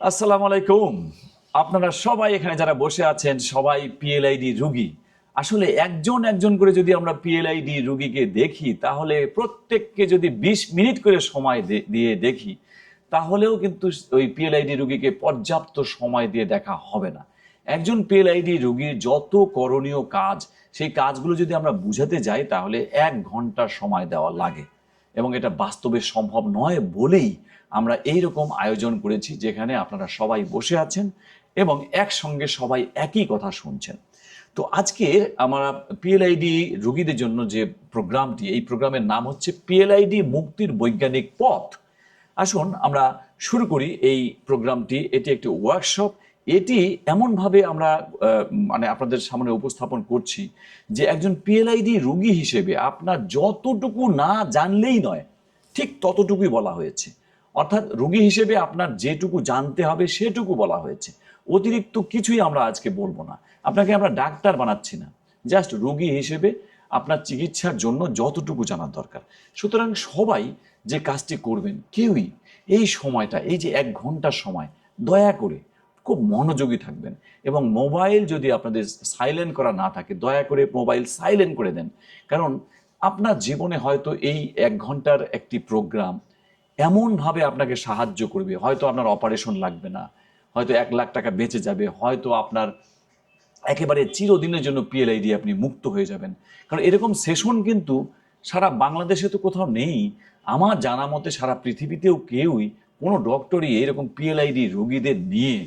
আসসালামু আলাইকুম। আপনারা সবাই এখানে যারা বসে আছেন সবাই পিএলআইডি রোগী। আসলে একজন একজন করে যদি আমরা পিএলআইডি রোগীকে দেখি তাহলে প্রত্যেককে যদি ২০ মিনিট করে সময় দিয়ে দেখি তাহলেও কিন্তু ওই পিএলআইডি রোগীকে পর্যাপ্ত সময় দিয়ে দেখা হবে না। একজন পিএলআইডি রোগীর যত করণীয় কাজ সেই কাজগুলো যদি আমরা বুঝাতে যাই তাহলে ১ ঘন্টা সময় দেওয়া লাগে এবং এটা বাস্তবে সম্ভব নয় বলেই আমরা এই রকম আয়োজন করেছি যেখানে আপনারা সবাই বসে আছেন এবং একসঙ্গে সবাই একই কথা শুনছেন। তো আজকে আমরা পিএলআইডি রোগীদের জন্য যে প্রোগ্রামটি, এই প্রোগ্রামের নাম হচ্ছে পিএলআইডি মুক্তির বৈজ্ঞানিক পথ। আসুন আমরা শুরু করি এই প্রোগ্রামটি। এটি একটি ওয়ার্কশপ। এটি এমনভাবে আমরা আপনাদের সামনে উপস্থাপন করছি যে একজন পিএলআইডি রোগী হিসেবে আপনার যতটুকু না জানলেই নয় ঠিক ততটুকুই বলা হয়েছে। অর্থাৎ রোগী হিসেবে আপনার যেটুকু জানতে হবে সেটুকু বলা হয়েছে, অতিরিক্ত কিছুই আমরা আজকে বলবো না। আপনাকে আমরা ডাক্তার বানাচ্ছি না, জাস্ট রোগী হিসেবে আপনার চিকিৎসার জন্য যতটুকু জানার দরকার। সুতরাং সবাই যে কাজটি করবেন, কেউই এই সময়টা, এই যে ১ ঘন্টার সময়, দয়া করে খুব মনোযোগী থাকবেন এবং মোবাইল যদি আপনাদের সাইলেন্ট করা না থাকে দয়া করে মোবাইল সাইলেন্ট করে দেন। কারণ আপনার জীবনে হয়তো এই ১ ঘন্টার একটি প্রোগ্রাম এমনভাবে আপনাকে সাহায্য করবে, হয়তো আপনার অপারেশন লাগবে না, হয়তো ১ লাখ টাকা বেঁচে যাবে, হয়তো আপনার একেবারে চিরদিনের জন্য পিএলআইডি আপনি মুক্ত হয়ে যাবেন। কারণ এরকম সেশন কিন্তু সারা বাংলাদেশে তো কোথাও নেই। আমার জানা মতে সারা পৃথিবীতেও কেউই, কোনো ডক্টরই এরকম পিএলআইডি রোগীদের নিয়ে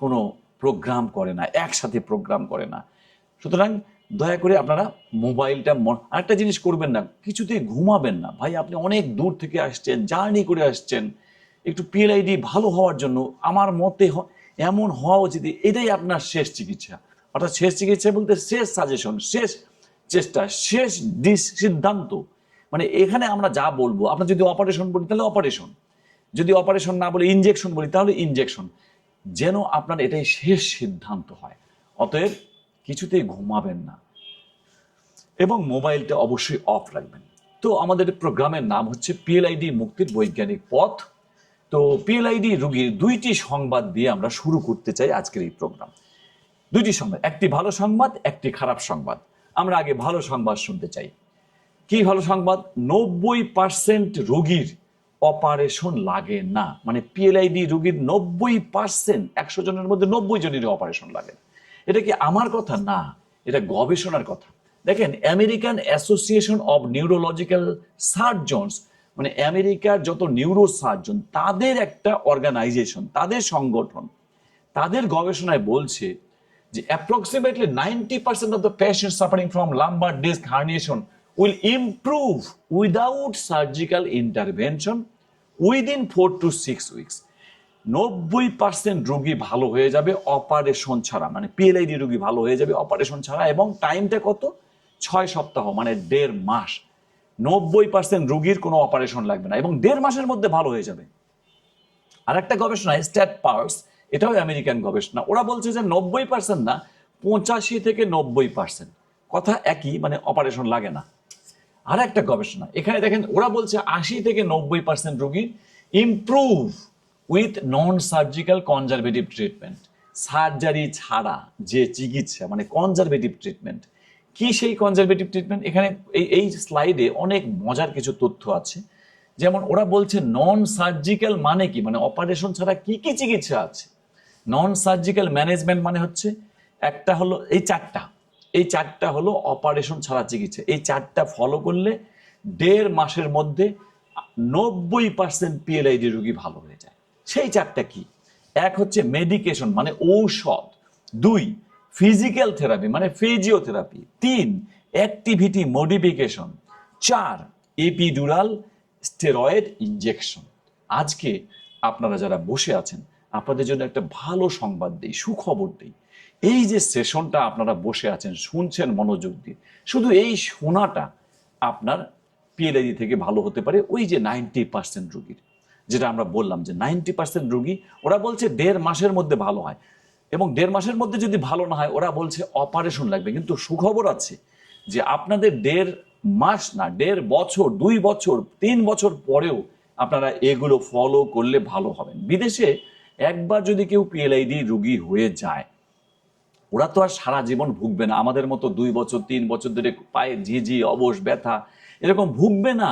কোনো প্রোগ্রাম করে না, একসাথে প্রোগ্রাম করে না। সুতরাং দয়া করে আপনারা মোবাইলটা, আরেকটা জিনিস করবেন না, কিছুতেই ঘুমাবেন না। ভাই আপনি অনেক দূর থেকে আসছেন, জার্নি করে আসছেন, একটু পিএলআইডি ভালো হওয়ার জন্য আমার মতে এমন হওয়া উচিত এটাই আপনার শেষ চিকিৎসা। অর্থাৎ শেষ চিকিৎসা বলতে শেষ সাজেশন, শেষ চেষ্টা, শেষ সিদ্ধান্ত। মানে এখানে আমরা যা বলবো, আপনার যদি অপারেশন বলি তাহলে অপারেশন, যদি অপারেশন না বলে ইনজেকশন বলি তাহলে ইনজেকশন, যেন আপনার এটাই শেষ সিদ্ধান্ত হয়। অতএব কিছুতেই ঘুমাবেন না এবং মোবাইলটা অবশ্যই অফ রাখবেন। তো আমাদের প্রোগ্রামের নাম হচ্ছে পিএলআইডি মুক্তির বৈজ্ঞানিক পথ। তো পিএলআইডি রোগীর ২টি সংবাদ দিয়ে আমরা শুরু করতে চাই আজকের এই প্রোগ্রাম। ২টি সংবাদ, একটি ভালো সংবাদ, একটি খারাপ সংবাদ। আমরা আগে ভালো সংবাদ শুনতে চাই। কি ভালো সংবাদ? ৯০% রোগীর অপারেশন লাগে না। মানে পিএলআইডি রোগীর ৯০%, ১০০ জনের মধ্যে ৯০ জনেরই অপারেশন লাগে। এটা কি আমার কথা? না, এটা গবেষণার কথা। দেখেন, American association of neurological surgeons, মানে আমেরিকার যত নিউরো সার্জন, তাদের একটা অর্গানাইজেশন, তাদের সংগঠন, তাদের গবেষণায় বলছে যে approximately 90% of the patients suffering from lumbar disc herniation will improve without surgical intervention within 4 to 6 weeks. ৯০% রোগী ভালো হয়ে যাবে অপারেশন ছাড়া, মানে পিএলআইডি রোগী ভালো হয়ে যাবে অপারেশন ছাড়া। এবং টাইমটা কত? ৬ সপ্তাহ, মানে ১.৫ মাস। ৯০% রোগীর কোনো অপারেশন লাগবে না এবং ১.৫ মাসের মধ্যে ভালো হয়ে যাবে। আর একটা গবেষণা স্ট্যাট পার্স, এটাও আমেরিকান গবেষণা, ওরা বলছে যে ৯০% না, ৮৫ থেকে ৯০%, কথা একই, মানে অপারেশন লাগে না। আর একটা গবেষণা এখানে দেখেন, ওরা বলছে ৮০ থেকে ৯০% রোগী improve with non surgical conservative treatment. Surgery ছাড়া যে চিকিৎসা, মানে কনজারভেটিভ ট্রিটমেন্ট। কি সেই কনজারভেটিভ ট্রিটমেন্ট? এখানে এই স্লাইডে অনেক মজার কিছু তথ্য আছে। যেমন ওরা বলছে নন সার্জিক্যাল মানে কি, মানে অপারেশন ছাড়া কি কি চিকিৎসা আছে। নন সার্জিক্যাল ম্যানেজমেন্ট মানে হচ্ছে, একটা হলো এই চারটা হলো অপারেশন ছাড়া চিকিৎসা। এই চারটা ফলো করলে ১.৫ মাসের মধ্যে ৯০% পিএলআইডি রোগী ভালো হয়ে যায়। সেই চারটা কি? এক হচ্ছে মেডিকেশন, মানে ঔষধ। ২ ফিজিক্যাল থেরাপি, মানে physiotherapy. ৩ activity modification. ৪ epidural steroid injection. আজকে আপনারা যারা বসে আছেন, আপনাদের জন্য একটা ভালো সংবাদ দিই, সুখবর দিই। এই যে সেশনটা আপনারা বসে আছেন, শুনছেন মনোযোগ দিয়ে, শুধু এই শোনাটা আপনার পিএলআইডি থেকে ভালো হতে পারে ওই যে 90% রোগীর, যেটা আমরা বললাম যে 90% রোগী, ওরা বলছে ১.৫ মাসের মধ্যে ভালো হয়। এবং ১.৫ মাসের মধ্যে যদি ভালো না হয়, ওরা বলছে অপারেশন লাগবে। কিন্তু সুখবর আছে যে আপনাদের ১.৫ মাস না, ১.৫ বছর, ২ বছর, ৩ বছর পরেও আপনারা এগুলো ফলো করলে ভালো হবেন। বিদেশে একবার যদি কেউ পিএলআইডি রোগী হয়ে যায়, ওরা তো আর সারা জীবন ভুগবে না, আমাদের মতো 2 বছর 3 বছর ধরে পায়ে ঝিঝি অবশ ব্যথা এরকম ভুগবে না।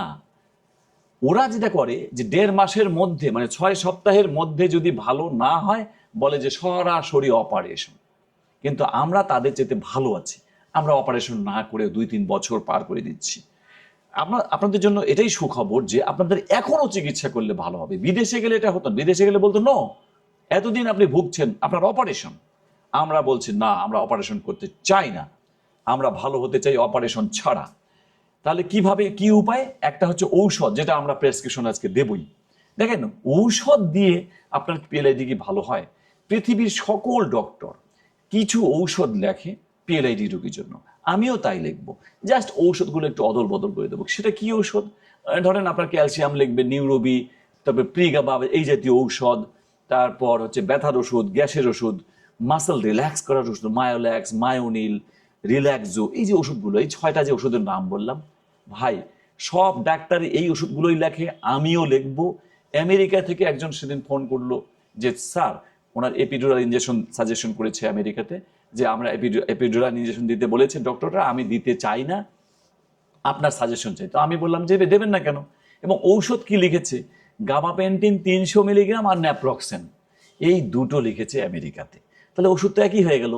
ওরা যেটা করে যে 1.5 মাসের মধ্যে, মানে 6 সপ্তাহের মধ্যে যদি ভালো না হয়, বলে যে সরাসরি অপারেশন। কিন্তু আমরা তাদের চেয়ে ভালো আছি, আমরা অপারেশন না করে 2-3 বছর পার করে দিচ্ছি। আপনাদের জন্য এটাই সুখবর যে আপনাদের এখনো চিকিৎসা করলে ভালো হবে। বিদেশে গেলে এটা হতো, বিদেশে গেলে বলতো নো, এতদিন আপনি ভুগছেন, আপনার অপারেশন। আমরা বলছি না, আমরা অপারেশন করতে চাই না, আমরা ভালো হতে চাই অপারেশন ছাড়া। তাহলে কিভাবে, কি উপায়? একটা হচ্ছে ঔষধ, যেটা আমরা প্রেসক্রিপশন আজকে দেবই। দেখেন, ঔষধ দিয়ে আপনার পিএলআইডি কি ভালো হয়? পৃথিবীর সকল ডক্টর কিছু ঔষধ লেখে পিএলআইডি রোগীর জন্য, আমিও তাই লিখবো। জাস্ট ঔষধগুলো একটু অদল বদল করে দেবো। সেটা কি ঔষধ? ধরেন আপনার ক্যালসিয়াম লিখবে, নিউরোবি, তারপরে প্রিগাবা, এই জাতীয় ঔষধ, তারপর হচ্ছে ব্যথার ওষুধ, গ্যাসের ওষুধ, মাসেল রিল্যাক্স করার ওষুধ, মায়োল্যাক্স, মায়োনিল, রিল্যাক্সো, এই যে ওষুধগুলো, এই 6টা যে ওষুধের নাম বললাম, ভাই সব ডাক্তার এই ওষুধগুলোই লেখে, আমিও লিখবো। আমেরিকা থেকে একজন সেদিন ফোন করলো যে স্যার, ওনার এপিডুরাল ইনজেকশন সাজেশন করেছে আমেরিকাতে, যে আমরা এপিডুরাল ইনজেকশন দিতে বলেছে ডক্টররা, আমি দিতে চাই না, আপনার সাজেশন চাই। তো আমি বললাম যে দেবেন না কেন? এবং ঔষধ কি লিখেছে? গাবাপেন্টিন 300 মিলিগ্রাম আর ন্যাপ্রক্সেন, এই দুটো লিখেছে আমেরিকাতে। তাহলে ওষুধ তো একই হয়ে গেল।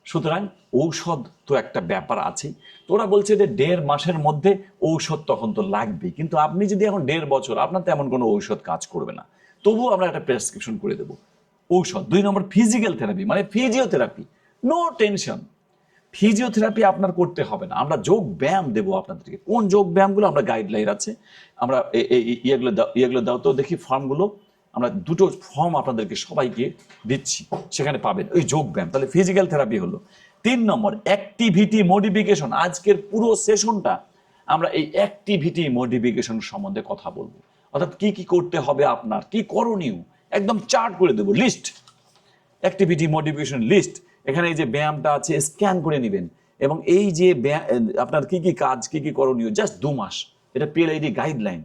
সুতরাং ঔষধ তো একটা ব্যাপার আছে। তোরা বলছে যে 1.5 মাসের মধ্যে ঔষধ, তখন তো লাগবে। কিন্তু আপনি যদি এখন 1.5 বছর, আপনার তেমন কোনো ঔষধ কাজ করবে না, তবুও আমরা একটা প্রেসক্রিপশন করে দেবো ঔষধ। 2 নম্বর ফিজিক্যাল থেরাপি, মানে ফিজিওথেরাপি, নো টেনশন। ফিজিওথেরাপি আপনার করতে হবে না, আমরা যোগ ব্যায়াম দেবো আপনাদেরকে। কোন যোগ ব্যায়ামগুলো? আমরা গাইডলাইন আছে, আমরা ইয়েগুলো দাও তো দেখি, ফর্মগুলো আমরা 2টো ফর্ম আপনাদেরকে সবাইকে দিচ্ছি, সেখানে পাবেন ওই যোগ ব্যায়াম। তাহলে ফিজিক্যাল থেরাপি হলো। 3 নম্বর অ্যাক্টিভিটি মডিফিকেশন। আজকের পুরো সেশনটা আমরা এই অ্যাক্টিভিটি মডিফিকেশন সম্বন্ধে কথা বলবো, অর্থাৎ কি কি করতে হবে, আপনার কি করণীয়, একদম চার্ট করে দেবো, লিস্ট, অ্যাক্টিভিটি মডিফিকেশন লিস্ট। এখানে এই যে ব্যায়ামটা আছে, স্ক্যান করে নেবেন, এবং এই যে আপনার কি কি কাজ, কি কি করণীয়, জাস্ট 2 মাস। এটা পিএলআইডি গাইডলাইন,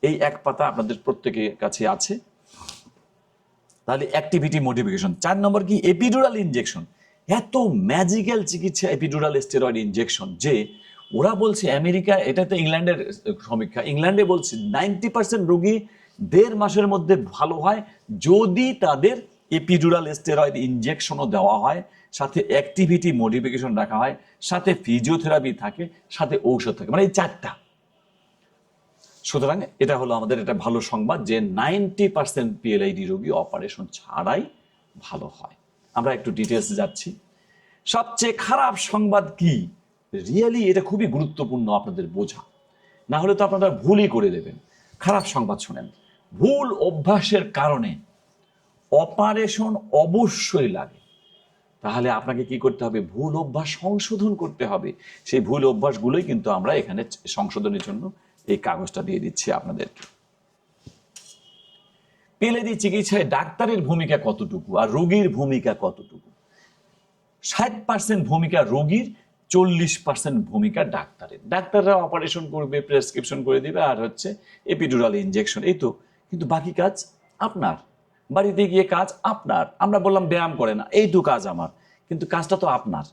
এই এক পাতা আপনাদের প্রত্যেকের কাছে আছে। তাহলে অ্যাক্টিভিটি মডিফিকেশন। 4 নম্বর কি? Epidural injection. এত ম্যাজিক্যাল চিকিৎসা এপিডুরাল স্টেরয়েড ইনজেকশন, যে ওরা বলছে আমেরিকা, এটা তো ইংল্যান্ডের সমীক্ষা, ইংল্যান্ডে বলছে 90% রোগী 1.5 মাসের মধ্যে ভালো হয় যদি তাদের এপিডুরাল স্টেরয়েড ইনজেকশনও দেওয়া হয়, সাথে অ্যাক্টিভিটি মডিফিকেশন রাখা হয়, সাথে ফিজিওথেরাপি থাকে, সাথে ঔষধ থাকে, মানে এই 4টা। সুতরাং এটা হলো আমাদের এটা ভালো সংবাদ যে 90% পিএলআইডি রোগী অপারেশন ছাড়াই ভালো হয়। আমরা একটু ডিটেলসে যাচ্ছি। সবচেয়ে খারাপ সংবাদ কি? রিয়েলি এটা খুবই গুরুত্বপূর্ণ আপনাদের বোঝা, না হলে তো আপনারা ভুলই করে দেবেন। খারাপ সংবাদ শুনেন। ভুল অভ্যাসের কারণে অপারেশন অবশ্যই লাগে। তাহলে আপনাকে কি করতে হবে? ভুল অভ্যাস সংশোধন করতে হবে। সেই ভুল অভ্যাসগুলোই কিন্তু আমরা এখানে সংশোধনের জন্য এই কাগজটা দিয়ে দিচ্ছি আপনাদেরকে। পিএলআইডি চিকিৎসায় ডাক্তারের ভূমিকা কতটুকু আর রোগীর ভূমিকা কতটুকু? 60% ভূমিকা রোগীর, 40% ভূমিকা ডাক্তারের। ডাক্তাররা অপারেশন করবে, প্রেসক্রিপশন করে দিবে, আর হচ্ছে এপিডুরাল ইনজেকশন, এই তো। কিন্তু বাকি কাজ আপনার, বাড়িতে গিয়ে কাজ আপনার। আমরা বললাম ব্যায়াম করে না, এইটু কাজ আমার, কিন্তু কাজটা তো আপনার।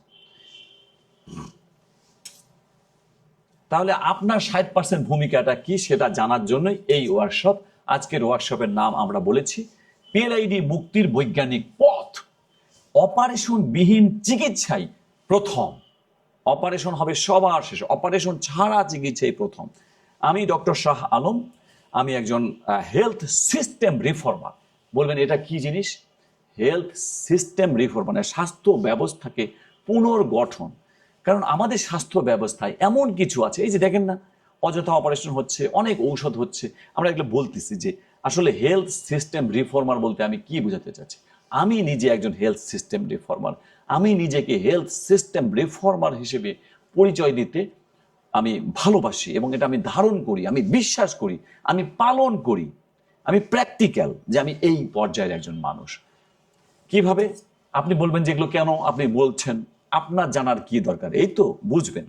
তাহলে আপনার 60% ভূমিকাটা কি সেটা জানার জন্যই এই ওয়ার্কশপ। আজকের ওয়ার্কশপের নাম আমরা বলেছি পিএলআইডি মুক্তির বৈজ্ঞানিক পথ। অপারেশন বিহীন চিকিৎসাই প্রথম, অপারেশন হবে সবার শেষে, অপারেশন ছাড়া চিকিৎসাই প্রথম। আমি ডক্টর শাহ আলম, আমি একজন হেলথ সিস্টেম রিফর্মার। বলবেন এটা কি জিনিস? হেলথ সিস্টেম রিফর্ম মানে স্বাস্থ্য ব্যবস্থাকে পুনর্গঠন। কারণ আমাদের স্বাস্থ্য ব্যবস্থায় এমন কিছু আছে, এই যে দেখেন না, অযথা অপারেশন হচ্ছে, অনেক ঔষধ হচ্ছে। আমরা এগুলো বলতেছি যে আসলে হেলথ সিস্টেম রিফর্মার বলতে আমি কি বোঝাতে চাচ্ছি। আমি নিজে একজন হেলথ সিস্টেম রিফর্মার, আমি নিজেকে হেলথ সিস্টেম রিফর্মার হিসেবে পরিচয় দিতে আমি ভালোবাসি, এবং এটা আমি ধারণ করি, আমি বিশ্বাস করি, আমি পালন করি, আমি প্র্যাকটিক্যাল যে আমি এই পর্যায়ের একজন মানুষ। কিভাবে? আপনি বলবেন যেগুলো কেন আপনি বলছেন, আপনার জানার কি দরকার? এই তো বুঝবেন।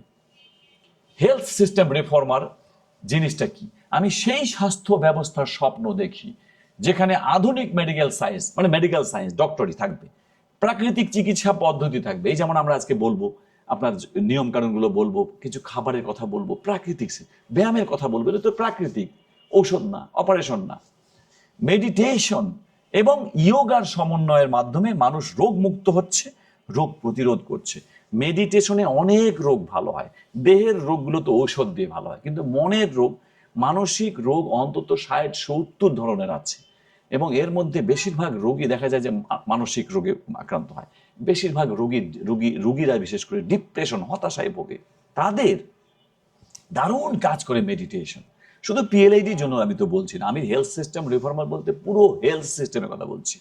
হেলথ সিস্টেম রিফর্মার জিনিসটা কি? আমি সেই স্বাস্থ্য ব্যবস্থার স্বপ্ন দেখি যেখানে আধুনিক মেডিকেল সায়েন্স মানে মেডিকেল সায়েন্স ডক্টরি থাকবে, প্রাকৃতিক চিকিৎসা পদ্ধতি থাকবে। এই যেমন আমরা আজকে বলবো আপনার নিয়ম কানুনগুলো বলবো, কিছু খাবারের কথা বলবো, প্রাকৃতিক ব্যায়ামের কথা বলবো, এটা তো প্রাকৃতিক, ঔষধ না, অপারেশন না। মেডিটেশন এবং ইয়োগার সমন্বয়ের মাধ্যমে মানুষ রোগ মুক্ত হচ্ছে, রোগ প্রতিরোধ করছে। মেডিটেশনে অনেক রোগ ভালো হয়, দেহের রোগগুলো তো ঔষধ দিয়ে ভালো হয়, কিন্তু মনের রোগ, মানসিক রোগ অন্তত 60-70 ধরনের আছে, এবং এর মধ্যে বেশিরভাগ রোগী দেখা যায় যে মানসিক রোগে আক্রান্ত হয়। বেশিরভাগ রোগীরা বিশেষ করে ডিপ্রেশন, হতাশায় ভোগে। তাদের দারুণ কাজ করে মেডিটেশন। শুধু পিএলআইডির জন্য আমি তো বলছি না, আমি হেলথ সিস্টেম রিফর্মার বলতে পুরো হেলথ সিস্টেমের কথা বলছি।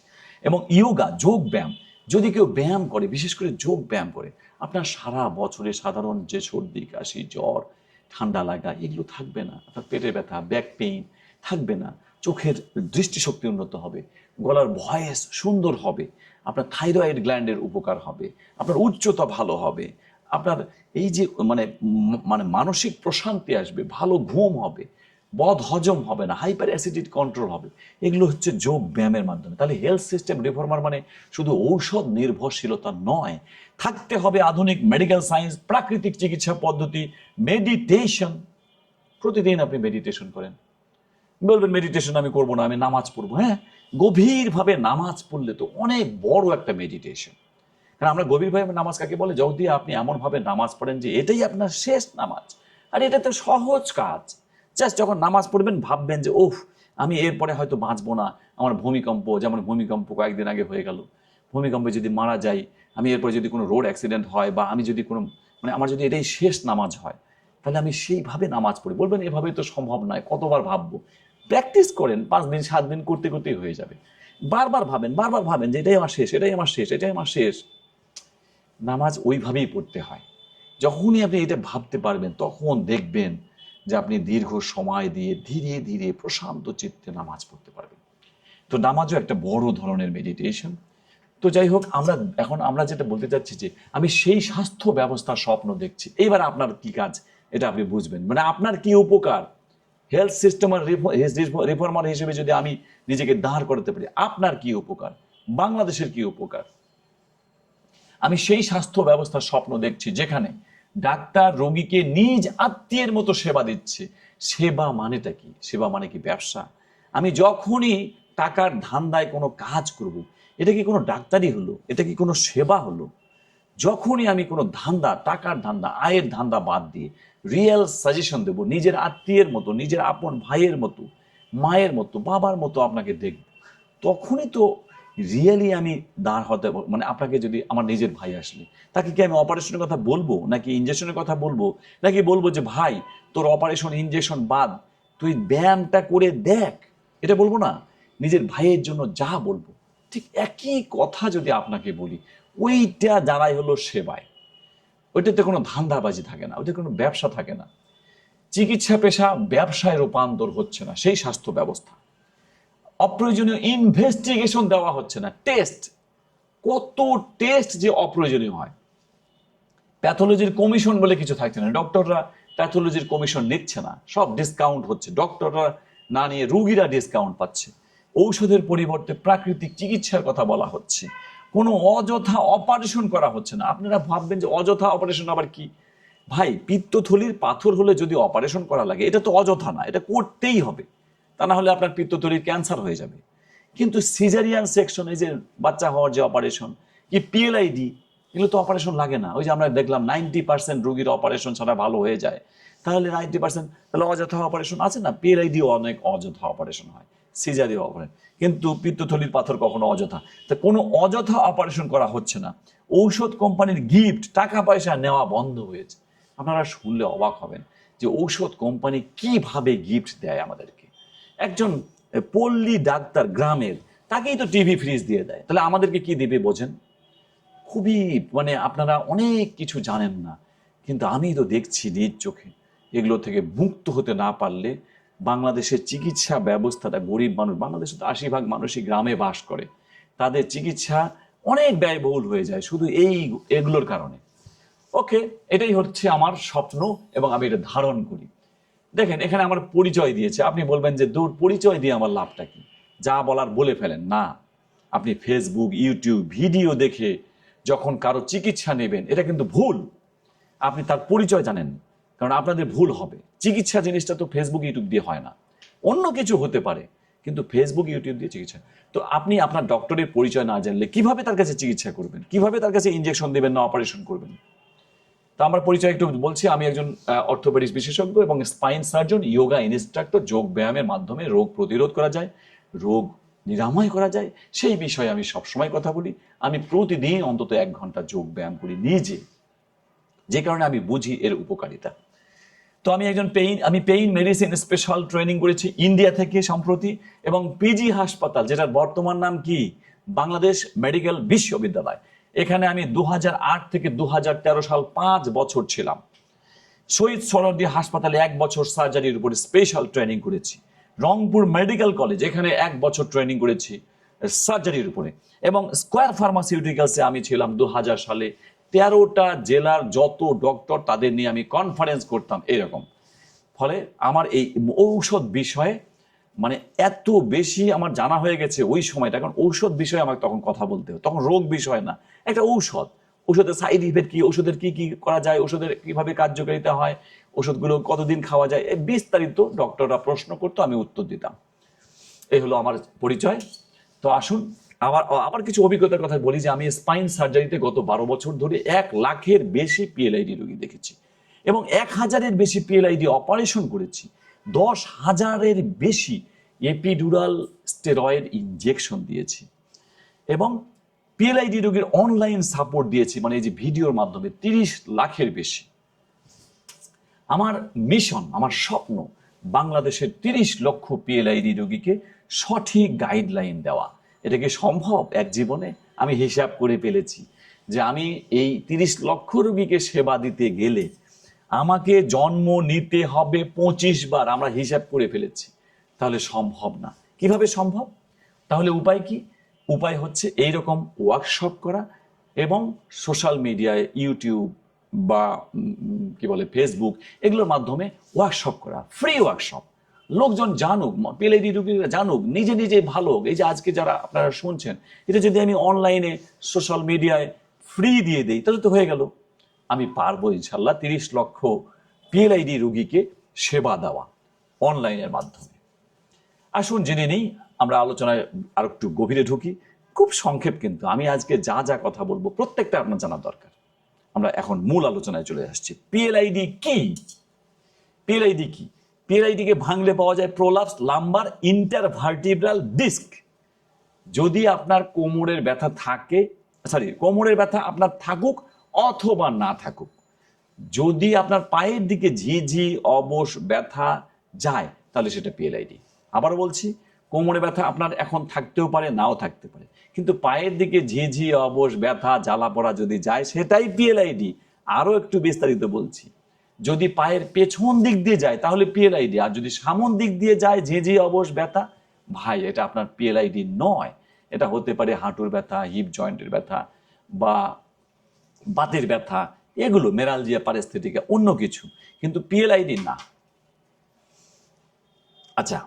এবং ইয়োগা, যোগ ব্যায়াম, যদি কেউ ব্যায়াম করে, বিশেষ করে যোগ ব্যায়াম করে, আপনার সারা বছরে সাধারণ যে সর্দি, কাশি, জ্বর, ঠান্ডা লাগা এগুলো থাকবে না। আপনার পেটের ব্যথা, ব্যাক পেইন থাকবে না। চোখের দৃষ্টিশক্তি উন্নত হবে, গলার ভয়েস সুন্দর হবে, আপনার থাইরয়েড গ্ল্যান্ডের উপকার হবে, আপনার উচ্চতা ভালো হবে, আপনার এই যে মানে মানে মানসিক প্রশান্তি আসবে, ভালো ঘুম হবে, বদ হজম হবে না, হাইপার অ্যাসিডিটি কন্ট্রোল হবে। এগুলো হচ্ছে যোগ ব্যায়ামের মাধ্যমে। তাহলে হেলথ সিস্টেম রিফর্মার মানে শুধু ঔষধ নির্ভরশীলতা নয়, থাকতে হবে আধুনিক মেডিকেল সায়েন্স, প্রাকৃতিক চিকিৎসা পদ্ধতি, মেডিটেশন। প্রতিদিন আপনি মেডিটেশন করেন, বলবেন মেডিটেশন আমি করবো না, আমি নামাজ পড়বো। হ্যাঁ, গভীরভাবে নামাজ পড়লে তো অনেক বড় একটা মেডিটেশন। কারণ আমরা গভীরভাবে নামাজ কাকে বলে? যদি আপনি এমনভাবে নামাজ পড়েন যে এটাই আপনার শেষ নামাজ। আর এটা তো সহজ কাজ। জাস্ট যখন নামাজ পড়বেন ভাববেন যে ওফ, আমি এরপরে হয়তো বাঁচবো না, আমার ভূমিকম্প, যেমন ভূমিকম্প কয়েকদিন আগে হয়ে গেল, ভূমিকম্পে যদি মারা যাই, আমি এরপরে যদি কোনো রোড অ্যাক্সিডেন্ট হয়, বা আমি যদি কোনো মানে আমার যদি এটাই শেষ নামাজ হয়, তাহলে আমি সেইভাবে নামাজ পড়ি। বলবেন এভাবে তো সম্ভব নয়, কতবার ভাববো? প্র্যাকটিস করেন, 5 দিন 7 দিন করতে করতেই হয়ে যাবে। বারবার ভাবেন যে এটাই আমার শেষ, এটাই আমার শেষ, এটাই আমার শেষ। নামাজ ওইভাবেই পড়তে হয়। যখনই আপনি এটা ভাবতে পারবেন, তখন দেখবেন যে আপনি দীর্ঘ সময় দিয়ে ধীরে ধীরে প্রশান্ত চিত্তে নামাজ পড়তে পারবেন। তো নামাজও একটা বড় ধরনের মেডিটেশন। তো যাই হোক, আমরা যেটা বলতে চাচ্ছি যে আমি সেই স্বাস্থ্য ব্যবস্থার স্বপ্ন দেখছি। এইবার আপনার কি কাজ এটা আপনি বুঝবেন, মানে আপনার কি উপকার। হেলথ সিস্টেমের রিফর্মার হিসেবে যদি আমি নিজেকে দাঁড় করাতে পারি, আপনার কি উপকার, বাংলাদেশের কি উপকার। আমি সেই স্বাস্থ্য ব্যবস্থার স্বপ্ন দেখছি যেখানে ডাক্তার রোগীকে নিজ আত্মীয়ের মতো সেবা দিচ্ছে। সেবা মানেটা কি? সেবা মানে কি ব্যবসা? আমি যখনই টাকার ধান্দায় কোনো কাজ করব, এটা কি কোনো ডাক্তারি হলো? এটা কি কোনো সেবা হলো? যখনই আমি কোনো ধান্দা, টাকার ধান্দা, আয়ের ধান্দা বাদ দিয়ে রিয়েল সাজেশন দেব, নিজের আত্মীয়ের মতো, নিজের আপন ভাইয়ের মতো, মায়ের মতো, বাবার মতো আপনাকে দেখব, তখনই তো রিয়েলি আমি দাঁড় হতে, মানে আপনাকে যদি আমার নিজের ভাই আসলে, তাকে কি আমি অপারেশনের কথা বলবো, নাকি ইঞ্জেকশনের কথা বলবো, নাকি বলবো যে ভাই তোর অপারেশন ইঞ্জেকশন বাদ, তুই ব্যায়ামটা করে দেখ, এটা বলবো না? নিজের ভাইয়ের জন্য যা বলবো, ঠিক একই কথা যদি আপনাকে বলি, ওইটা দাঁড়াই হলো সেবায়। ওইটাতে কোনো ধান্দাবাজি থাকে না, ওইটা কোনো ব্যবসা থাকে না। চিকিৎসা পেশা ব্যবসায় রূপান্তর হচ্ছে না, সেই স্বাস্থ্য ব্যবস্থা। অপ্রয়োজনীয় ইনভেস্টিগেশন দেওয়া হচ্ছে না, টেস্ট, কত টেস্ট যে অপ্রয়োজনীয় হয়। প্যাথোলজির কমিশন বলে কিছু থাকছে না, ডক্টররা প্যাথোলজির কমিশন নিচ্ছে না, সব ডিসকাউন্ট হচ্ছে, ডক্টররা না নিয়ে রুগীরা ডিসকাউন্ট পাচ্ছে। ঔষধের পরিবর্তে প্রাকৃতিক চিকিৎসার কথা বলা হচ্ছে, কোনো অযথা অপারেশন করা হচ্ছে না। আপনারা ভাববেন যে অযথা অপারেশন আবার কি? ভাই, পিত্তথলির পাথর হলে যদি অপারেশন করা লাগে, এটা তো অযথা না, এটা করতেই হবে, তা না হলে আপনার পিত্তথলির ক্যান্সার হয়ে যাবে। কিন্তু সিজারিয়ান সেকশন, এই যে বাচ্চা হওয়ার যে অপারেশন, কি পিএলআইডি, এগুলো তো অপারেশন লাগে না। ওই যে আমরা দেখলাম 90% রোগীর অপারেশন ছাড়া ভালো হয়ে যায়। তাহলে 90%, তাহলে অযথা অপারেশন আছে না? পিএলআইডিও অনেক অযথা অপারেশন হয়, সিজারিও অপারেশন, কিন্তু পিত্তথলির পাথর কখনো অযথা। তা কোনো অযথা অপারেশন করা হচ্ছে না। ঔষধ কোম্পানির গিফট, টাকা পয়সা নেওয়া বন্ধ হয়েছে। আপনারা শুনলে অবাক হবেন যে ঔষধ কোম্পানি কিভাবে গিফট দেয় আমাদেরকে। একজন পল্লী ডাক্তার গ্রামের, তাকেই তো টিভি ফ্রিজ দিয়ে দেয়, তাহলে আমাদেরকে কি দিবে বোঝেন? খুবই মানে আপনারা অনেক কিছু জানেন না, কিন্তু আমি তো দেখছি নিজ চোখে। এগুলো থেকে মুক্ত হতে না পারলে বাংলাদেশের চিকিৎসা ব্যবস্থাটা, গরিব মানুষ, বাংলাদেশে তো 80% মানুষই গ্রামে বাস করে, তাদের চিকিৎসা অনেক ব্যয়বহুল হয়ে যায় শুধু এগুলোর কারণে। ওকে, এটাই হচ্ছে আমার স্বপ্ন এবং আমি এটা ধারণ করি। দেখেন, এখানে আমার পরিচয় দিয়েছে, আপনি বলবেন যে দূর, পরিচয় দিয়ে আমার লাভটা কি? যা বলার বলে ফেলেন না। আপনি ফেসবুক, ইউটিউব ভিডিও দেখে যখন কারো চিকিৎসা নেবেন, এটা কিন্তু ভুল। আপনি তার পরিচয় জানেন, কারণ আপনাদের ভুল হবে। চিকিৎসা জিনিসটা তো ফেসবুক, ইউটিউব দিয়ে হয় না, অন্য কিছু হতে পারে, কিন্তু ফেসবুক, ইউটিউব দিয়ে চিকিৎসা। তো আপনি আপনার ডক্টরের পরিচয় না জানলে কিভাবে তার কাছে চিকিৎসা করবেন, কিভাবে তার কাছে ইনজেকশন দেবেন না অপারেশন করবেন? তো আমার পরিচয় একটু বলছি, আমি একজন অর্থোপেডিক্স বিশেষজ্ঞ এবং স্পাইন সার্জন, যোগা ইনস্ট্রাক্টর। যোগ ব্যায়ামের মাধ্যমে রোগ প্রতিরোধ করা যায়, রোগ নিরাময় করা যায়, সেই বিষয়ে আমি সবসময় কথা বলি। আমি প্রতিদিন অন্তত 1 ঘন্টা যোগ ব্যায়াম করি নিজে, যে কারণে আমি বুঝি এর উপকারিতা। তো আমি পেইন মেডিসিন স্পেশাল ট্রেনিং করেছি ইন্ডিয়া থেকে সম্প্রতি, এবং পিজি হাসপাতাল, যেটার বর্তমান নাম কি বাংলাদেশ মেডিকেল বিশ্ববিদ্যালয়, এখানে আমি 2008 থেকে 2013 সাল 5 বছর ছিলাম। শহীদ সোহরাওয়ার্দী হাসপাতালে 1 বছর সার্জারির উপরে স্পেশাল ট্রেনিং করেছি। রংপুর মেডিকেল কলেজ, এখানে 1 বছর ট্রেনিং করেছি সার্জারির উপরে। এবং স্কয়ার ফার্মাসিউটিক্যালসে আমি ছিলাম 2000 সালে। 13টা জেলার যত ডক্টর, তাদের নিয়ে আমি কনফারেন্স করতাম এরকম। ফলে আমার এই ঔষধ বিষয়ে মানে এত বেশি আমার জানা হয়ে গেছে ওই সময়টা। কারণ ঔষধ বিষয়ে আমাকে তখন কথা বলতে হয়, তখন রোগ বিষয় না, একটা ঔষধের সাইড ইফেক্ট কি, ওষুধের কি কি করা যায়, ওষুধের কিভাবে কার্যকারিতা হয়, ওষুধগুলো কতদিন খাওয়া যায়, বিস্তারিত ডক্টররা প্রশ্ন করতো, আমি উত্তর দিতাম। এই হলো আমার পরিচয়। তো আসুন আবার কিছু অভিজ্ঞতার কথা বলি, যে আমি স্পাইন সার্জারিতে গত 12 বছর ধরে 1 লাখের বেশি পিএলআইডি রোগী দেখেছি, এবং 1000-এর বেশি পিএলআইডি অপারেশন করেছি, 10,000-এর বেশি এপিডুরাল স্টেরয়েড ইনজেকশন দিয়েছি, এবং পিএলআইডি রোগীর অনলাইন সাপোর্ট দিয়েছি, মানে এই যে ভিডিওর মাধ্যমে 30 লাখের বেশি। আমার মিশন, আমার স্বপ্ন, বাংলাদেশের 30 লক্ষ পিএলআইডি রোগীকে সঠিক গাইডলাইন দেওয়া। এটা কি সম্ভব এক জীবনে? আমি হিসাব করে ফেলেছি যে আমি এই 30 লক্ষ রোগীকে সেবা দিতে গেলে আমাকে জন্ম নিতে হবে 25 বার, আমরা হিসাব করে ফেলেছি। তাহলে সম্ভব না। কিভাবে সম্ভব? তাহলে উপায় কি? উপায় হচ্ছে এইরকম ওয়ার্কশপ করা, এবং সোশ্যাল মিডিয়ায়, ইউটিউব বা কি বলে ফেসবুক, এগুলোর মাধ্যমে ওয়ার্কশপ করা, ফ্রি ওয়ার্কশপ। লোকজন জানুক, পিএলআইডি রোগীরা জানুক, নিজে নিজে ভালো। এই যে আজকে যারা আপনারা শুনছেন, এটা যদি আমি অনলাইনে সোশ্যাল মিডিয়ায় ফ্রি দিয়ে দিই, তাহলে তো হয়ে গেল। আমি পারবো ইনশাল্লাহ 30 লক্ষ পিএলআইডি রোগীকে সেবা দেওয়া অনলাইনের মাধ্যমে। আসুন জেনে নিই, আমরা আলোচনায় আর একটু গভীরে ঢুকি। খুব সংক্ষেপ, কিন্তু আমি আজকে যা যা কথা বলবো প্রত্যেকটা আপনার জানা দরকার। আমরা এখন মূল আলোচনায় চলে আসছি। পিএলআইডি কি? পিএলআইডি কি? পিএলআইডি কে ভাঙলে পাওয়া যায় প্রোলাপস লাম্বার ইন্টারভার্টিব্রাল ডিস্ক। যদি আপনার কোমরের ব্যথা থাকে, কোমরের ব্যথা আপনার থাকুক অথবা না থাকুক, যদি আপনার পায়ের দিকে ঝিঝি অবশ ব্যথা যায়, তাহলে সেটা পিএলআইডি। আবার বলছি, কোমরে ব্যথা আপনার এখন থাকতেও পারে, নাও থাকতে পারে, কিন্তু পায়ের দিকে ঝিঝি অবশ ব্যথা জ্বালা পড়া যদি যায়, সেটাই পিএলআইডি। আরো একটু বিস্তারিত বলছি, যদি পায়ের পেছন দিক দিয়ে যায় তাহলে পিএলআইডি, আর যদি সামন দিক দিয়ে যায় ঝিঝি অবশ ব্যথা, ভাই এটা আপনার পিএলআইডি নয়। এটা হতে পারে হাঁটুর ব্যথা, হিপ জয়েন্টের ব্যথা, বা বাতের ব্যথা, এগুলো মেরালজিয়া, প্যারাস্থেটিকা, অন্য কিছু, কিন্তু পিএলআইডি না। আচ্ছা,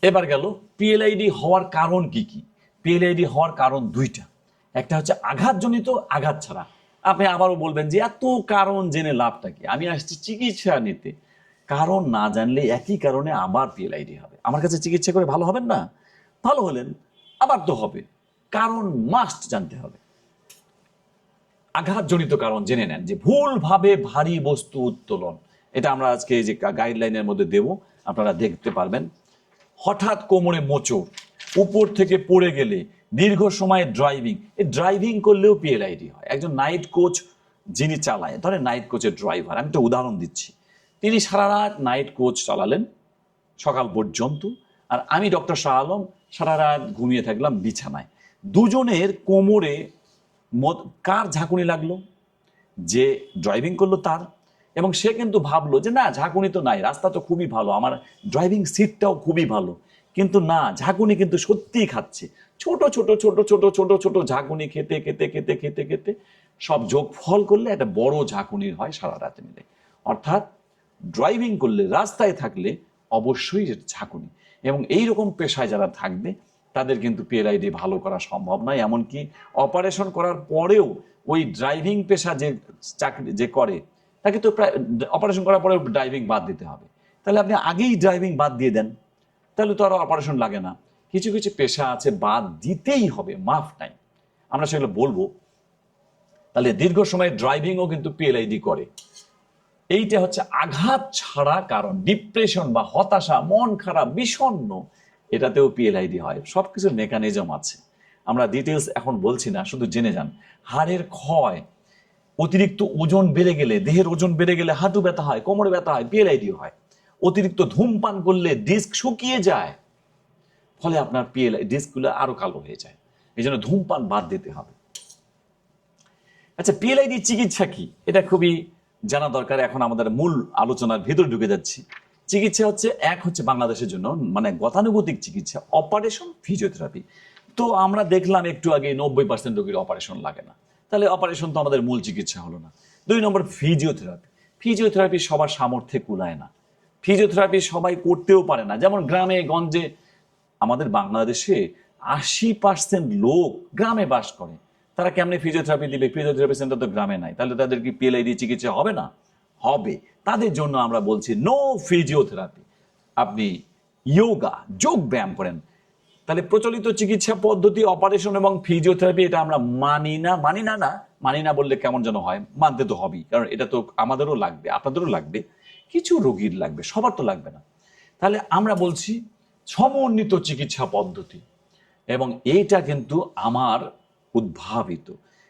এবার গেল পিএলআইডি হওয়ার কারণ কি কি। পিএলআইডি হওয়ার কারণ 2টা। একটা হচ্ছে আঘাতজনিত, আঘাত ছাড়া। আপনি আবারও বলবেন যে এত কারণ জেনে লাভটা কি? আমি আসছি চিকিৎসা নিতে। কারণ না জানলে একই কারণে আবার পিএলআইডি হবে। আমার কাছে চিকিৎসা করে ভালো হবেন না? ভালো হলেন, আবার তো হবে। কারণ মাস্ট জানতে হবে। আঘাতজনিত কারণ জেনে নেন, যে ভুলভাবে ভারী বস্তু উত্তোলন, এটা আমরা আজকে এই যে গাইডলাইনের মধ্যে দেব, আপনারা দেখতে পারবেন। হঠাৎ কোমরে মোচড়, উপর থেকে পড়ে গেলে, দীর্ঘ সময় ড্রাইভিং, এই ড্রাইভিং করলেও পিএলআইডি হয়। একজন নাইট কোচ যিনি চালায়, ধরেন নাইট কোচের ড্রাইভার, আমি একটা উদাহরণ দিচ্ছি, তিনি সারা রাত নাইট কোচ চালালেন সকাল পর্যন্ত, আর আমি ডক্টর শাহ আলম সারা রাত ঘুমিয়ে থাকলাম বিছানায়। দুজনের কোমরে কার ঝাঁকুনি লাগলো? যে ড্রাইভিং করলো তার। এবং সে কিন্তু ভাবলো যে না, ঝাঁকুনি তো নাই, রাস্তা তো খুবই ভালো, আমার ড্রাইভিং সিটটাও খুবই ভালো, কিন্তু না, ঝাঁকুনি কিন্তু সত্যিই খাচ্ছে। ছোট ছোট ছোট ছোট ছোট ছোট ঝাঁকুনি খেতে খেতে খেতে খেতে খেতে সব যোগফল করলে একটা বড় ঝাঁকুনি হয় সারা রাতে মিলে। অর্থাৎ ড্রাইভিং করলে, রাস্তায় থাকলে অবশ্যই ঝাঁকুনি। এবং এইরকম পেশায় যারা থাকবে তাদের কিন্তু পিএলআইডি ভালো করা সম্ভব নয়। এমনকি অপারেশন করার পরেও ওই ড্রাইভিং পেশা যে চাকরি যে করে তাকে তো প্রায় অপারেশন করার পরেও ড্রাইভিং বাদ দিতে হবে। তাহলে আপনি আগেই ড্রাইভিং বাদ দিয়ে দেন, তাহলে তো আর অপারেশন লাগে না। কিছু কিছু পেশা আছে বাদ দিতেই হবে, মাফ নাই, আমরা সেগুলো বলবো। তাহলে দীর্ঘ সময় ড্রাইভিংও কিন্তু পিএলআইডি করে। এইটা হচ্ছে আঘাত ছাড়া কারণ, ডিপ্রেশন বা হতাশা, মন খারাপ, বিষণ্ণ, এটাতেও পিএলআইডি হয়। সবকিছুর মেকানিজম আছে, আমরা ডিটেলস এখন বলছি না, শুধু জেনে যান। হাড়ের ক্ষয়, অতিরিক্ত ওজন বেড়ে গেলে, দেহের ওজন বেড়ে গেলে হাঁটু ব্যথা হয়, কোমরে ব্যথা হয়, পিএলআইডি হয়। অতিরিক্ত ধূমপান করলে ডিস্ক শুকিয়ে যায়, ফলে আপনার ডিস্কগুলো আরো কালো হয়ে যায়। এই জন্য ধূমপান বাদ দিতে হবে। আচ্ছা, পিএলআইডি চিকিৎসা কি, এটা খুবই জানা দরকার। এখন আমাদের মূল আলোচনার ভিতর ঢুকে যাচ্ছি। চিকিৎসা হচ্ছে, এক হচ্ছে বাংলাদেশের জন্য মানে গতানুগতিক চিকিৎসা, অপারেশন, ফিজিওথেরাপি। তো আমরা দেখলাম একটু আগে 90% রোগীর অপারেশন লাগে না, তাহলে অপারেশন তো আমাদের মূল চিকিৎসা হলো না। 2 নম্বর ফিজিওথেরাপি। ফিজিওথেরাপি সবার সামর্থ্যে কুলায় না, ফিজিওথেরাপি সবাই করতেও পারে না। যেমন গ্রামে গঞ্জে, আমাদের বাংলাদেশে 80% লোক গ্রামে বাস করে, তারা কেমনে ফিজিওথেরাপি দিবে? ফিজিওথেরাপি সেন্টার তো গ্রামে নাই, তাহলে তাদের কি পিএলআইডি চিকিৎসা হবে না? হবে। তাদের জন্য আমরা বলছি নো ফিজিওথেরাপি, আপনি যোগা, যোগ ব্যায়াম করেন। তাহলে প্রচলিত চিকিৎসা পদ্ধতি অপারেশন এবং ফিজিওথেরাপি, এটা আমরা মানি না বললে কেমন যেন হয়, মানতে তো হবেই, কারণ এটা তো আমাদেরও লাগবে, আপনাদেরও লাগবে, কিছু রোগীর লাগবে, সবার তো লাগবে না। তাহলে আমরা বলছি সমন্বিত চিকিৎসা পদ্ধতি, এবং এইটা কিন্তু আমার উদ্ভাবিত,